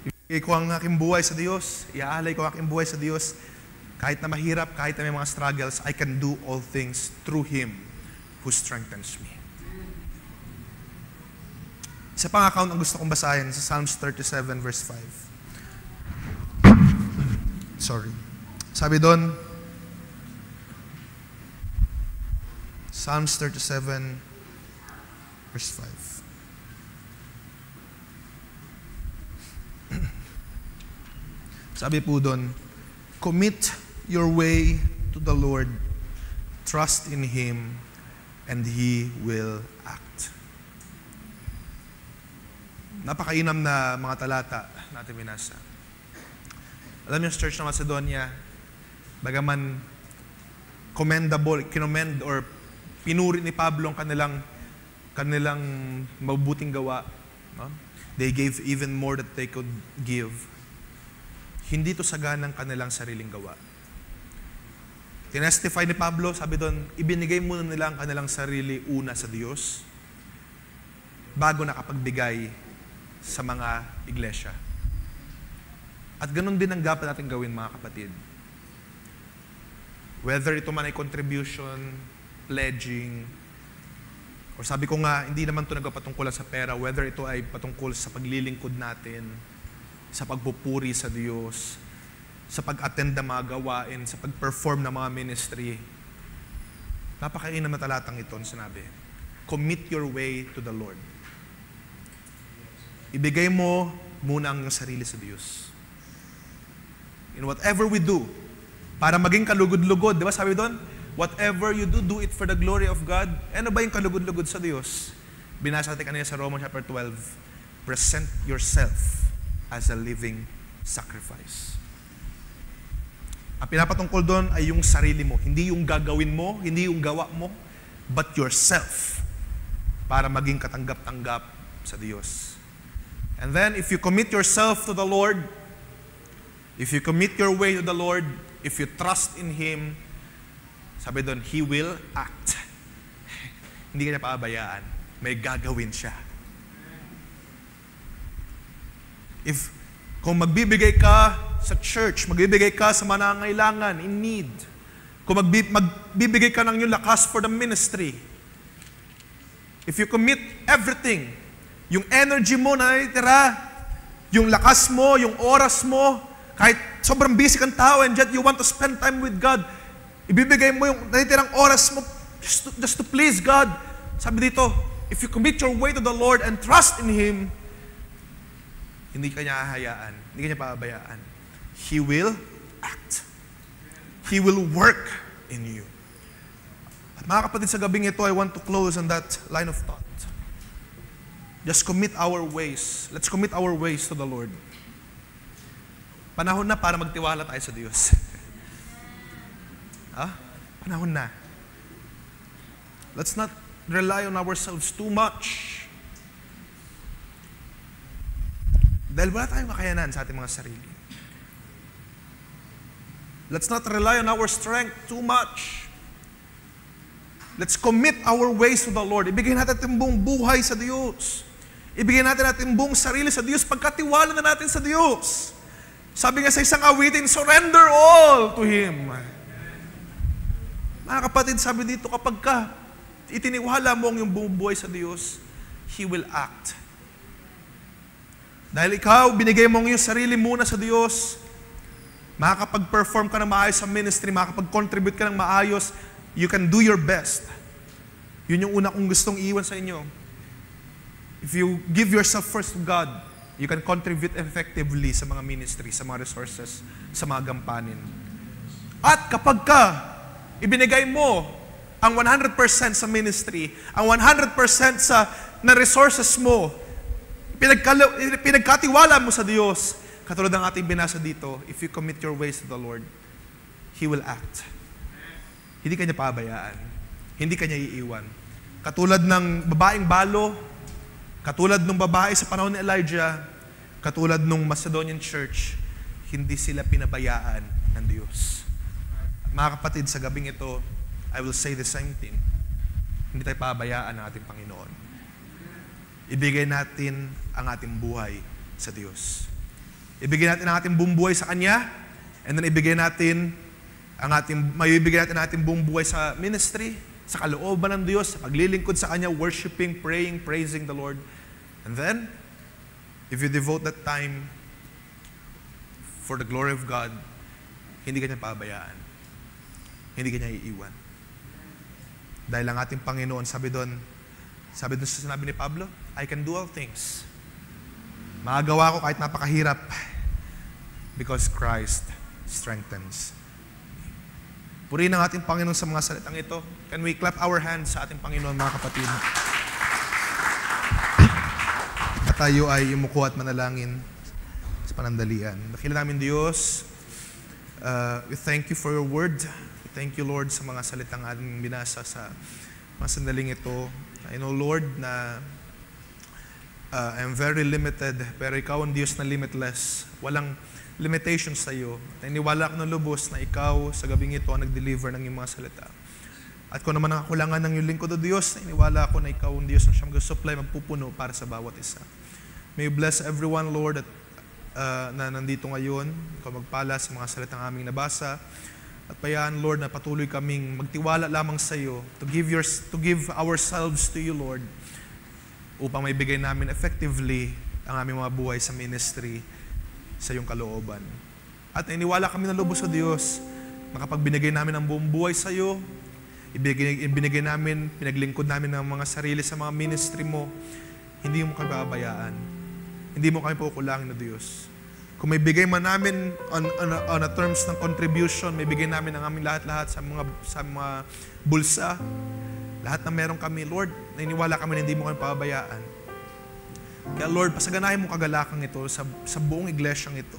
Ibigay ko ang aking buhay sa Diyos, iaalay ko ang aking buhay sa Diyos, Kahit na mahirap, kahit na may mga struggles, I can do all things through Him who strengthens me. Isa pang account ang gusto kong basahin sa Psalms 37 verse 5. Sorry. Sabi doon, Psalms 37 verse 5. Sabi po doon, commit your way to the Lord, trust in Him, and He will act. Napakainam na mga talata natin binasa. Alam niyo, Church ng Macedonia, bagaman commendable, kinomend or pinuri ni Pablo ang kanilang mabuting gawa, no? They gave even more that they could give. Hindi to saganang kanilang sariling gawa. Tinestify ni Pablo, sabi doon, ibinigay muna nila ang kanilang sarili una sa Diyos bago nakapagbigay sa mga iglesia. At ganun din ang dapat natin gawin, mga kapatid. Whether ito man ay contribution, pledging, or sabi ko nga, hindi naman ito nagpatungkulan sa pera, whether ito ay patungkol sa paglilingkod natin, sa pagpupuri sa Diyos, sa pag-attend ng mga gawain, sa pag-perform ng mga ministry. Napakainam na talatang ito ang sinabi. Commit your way to the Lord. Ibigay mo muna ang iyong sarili sa Diyos. In whatever we do, para maging kalugod-lugod, di ba sabi doon? Whatever you do, do it for the glory of God. Ano ba yung kalugod-lugod sa Diyos? Binasa natin kanina sa Romans chapter 12. Present yourself as a living sacrifice. Ang pinapatungkol doon ay yung sarili mo. Hindi yung gagawin mo, hindi yung gawa mo, but yourself para maging katanggap-tanggap sa Diyos. And then, if you commit yourself to the Lord, if you commit your way to the Lord, if you trust in Him, sabi doon, He will act. Hindi ka niya paabayaan. May gagawin siya. Kung magbibigay ka sa church, magbibigay ka sa manangailangan, in need, kung magbibigay ka ng iyong lakas for the ministry, if you commit everything, yung energy mo na natitira, yung lakas mo, yung oras mo, kahit sobrang busy kang tao and yet you want to spend time with God, ibibigay mo yung natitirang oras mo just to please God. Sabi dito, if you commit your way to the Lord and trust in Him, hindi ka niya hahayaan, hindi ka niya pababayaan. He will act. He will work in you. At mga kapatid, sa gabing ito, I want to close on that line of thought. Just commit our ways. Let's commit our ways to the Lord. Panahon na para magtiwala tayo sa Diyos. Panahon na. Let's not rely on ourselves too much. Dahil wala tayong kakayanan sa ating mga sarili. Let's not rely on our strength too much. Let's commit our ways to the Lord. Ibigay natin ating buong buhay sa Diyos. Ibigay natin ating buong sarili sa Diyos. Pagkatiwala na natin sa Diyos. Sabi nga sa isang awitin, surrender all to Him. Mga kapatid, sabi dito, kapag itiniwala mo ang iyong buong buhay sa Diyos, He will act. Dahil ikaw, binigay mo ang iyong sarili muna sa Diyos, makakapag-perform ka ng maayos sa ministry, makakapag-contribute ka ng maayos, you can do your best. Yun yung una kong gustong iwan sa inyo. If you give yourself first to God, you can contribute effectively sa mga ministry, sa mga resources, sa mga gampanin. At kapag ibinigay mo ang 100% sa ministry, ang 100% na resources mo, pinagkatiwala mo sa Diyos, katulad ng ating binasa dito, if you commit your ways to the Lord, He will act. Hindi ka niya pabayaan. Hindi ka niya iiwan. Katulad ng babaeng balo, katulad ng babae sa panahon ni Elijah, katulad ng Macedonian church, hindi sila pinabayaan ng Diyos. At mga kapatid, sa gabing ito, I will say the same thing. Hindi tayo pabayaan ng ating Panginoon. Ibigay natin ang ating buhay sa Diyos. Ibigay natin ang ating buong buhay sa Kanya, and then ibigay natin Maibigay natin ating buong buhay sa ministry, sa kalooban ng Diyos, sa paglilingkod sa Kanya, worshiping, praying, praising the Lord. And then, if you devote that time for the glory of God, hindi ka niya pabayaan. Hindi ka niya iiwan. Dahil ang ating Panginoon, sabi doon sa sinabi ni Pablo, I can do all things. Magagawa ko kahit napakahirap because Christ strengthens. Purihin ang ating Panginoon sa mga salitang ito. Can we clap our hands sa ating Panginoon, mga kapatid? At tayo ay umuko at manalangin sa panandalian. Dakila namin Diyos, we thank you for your word. We thank you, Lord, sa mga salitang ating binasa sa mga sandaling ito. I know, Lord, na I'm very limited, pero ikaw ang Diyos na limitless. Walang limitations sa iyo. Naniniwala ako ng lubos na ikaw sa gabing ito ang nag-deliver ng iyong mga salita. At kung naman ang kakulangan ng iyong lingkod o Diyos, naniniwala ako na ikaw ang Diyos na siyang mag-supply, magpupuno para sa bawat isa. May you bless everyone, Lord, at na nandito ngayon. Ikaw magpala sa mga salitang aming nabasa. At payaan, Lord, na patuloy kaming magtiwala lamang sa iyo, to give ourselves to you, Lord, upang maibigay namin effectively ang aming mga buhay sa ministry sa iyong kalooban. At iniwala kami ng lubos sa Diyos, makapagbinigay namin ang buong buhay sa iyo, ibinigay namin, pinaglingkod namin ng mga sarili sa mga ministry mo, hindi mo kami babayaan. Hindi mo kami pukulangin na Diyos. Kung may bigay man namin on a terms ng contribution, may bigay namin ang aming lahat-lahat sa mga bulsa, lahat na meron kami, Lord, naniniwala kami na hindi mo kami pabayaan. Kaya Lord, pasaganahin mo kagalakang ito sa buong iglesyang ito.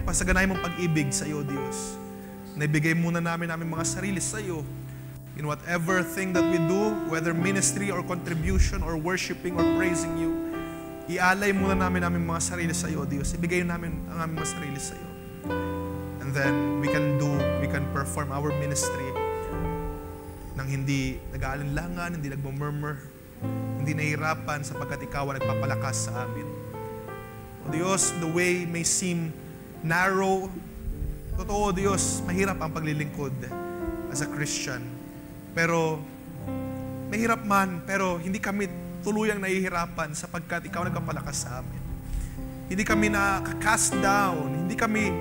Pasaganahin mo pag-ibig sa iyo, Diyos. Naibigay muna namin mga sarili sa iyo. In whatever thing that we do, whether ministry or contribution or worshiping or praising you, ialay muna namin mga sarili sa iyo, Diyos. Ibigay namin ang aming mga sarili sa iyo. And then we can perform our ministry nang hindi nag-aalinlangan, hindi nagmumurmur, hindi nahihirapan sapagkat ikaw ang nagpapalakas sa amin. O Diyos, the way may seem narrow. Totoo, Diyos, mahirap ang paglilingkod as a Christian. Pero, mahirap man, pero hindi kami tuluyang nahihirapan sapagkat ikaw nagpapalakas sa amin. Hindi kami na-cast down, hindi kami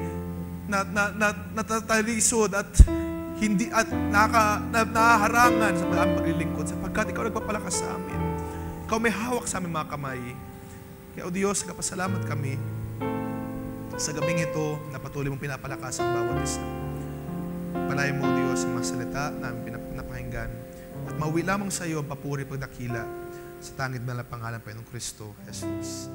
natatalisod at nahaharangan sa aming paglilingkod sapagkat ikaw nagpapalakas sa amin. Ikaw may hawak sa aming mga kamay. Kaya o Diyos, nagpasalamat kami sa gabing ito na patuloy mong pinapalakas ang bawat isa. Palayan mo, Diyos, ang mga salita na aming pinapakinggan at mauwi lamang sa iyo ang papuri pagdakila sa tangid na pangalan ng Panginoong Kristo, Jesus.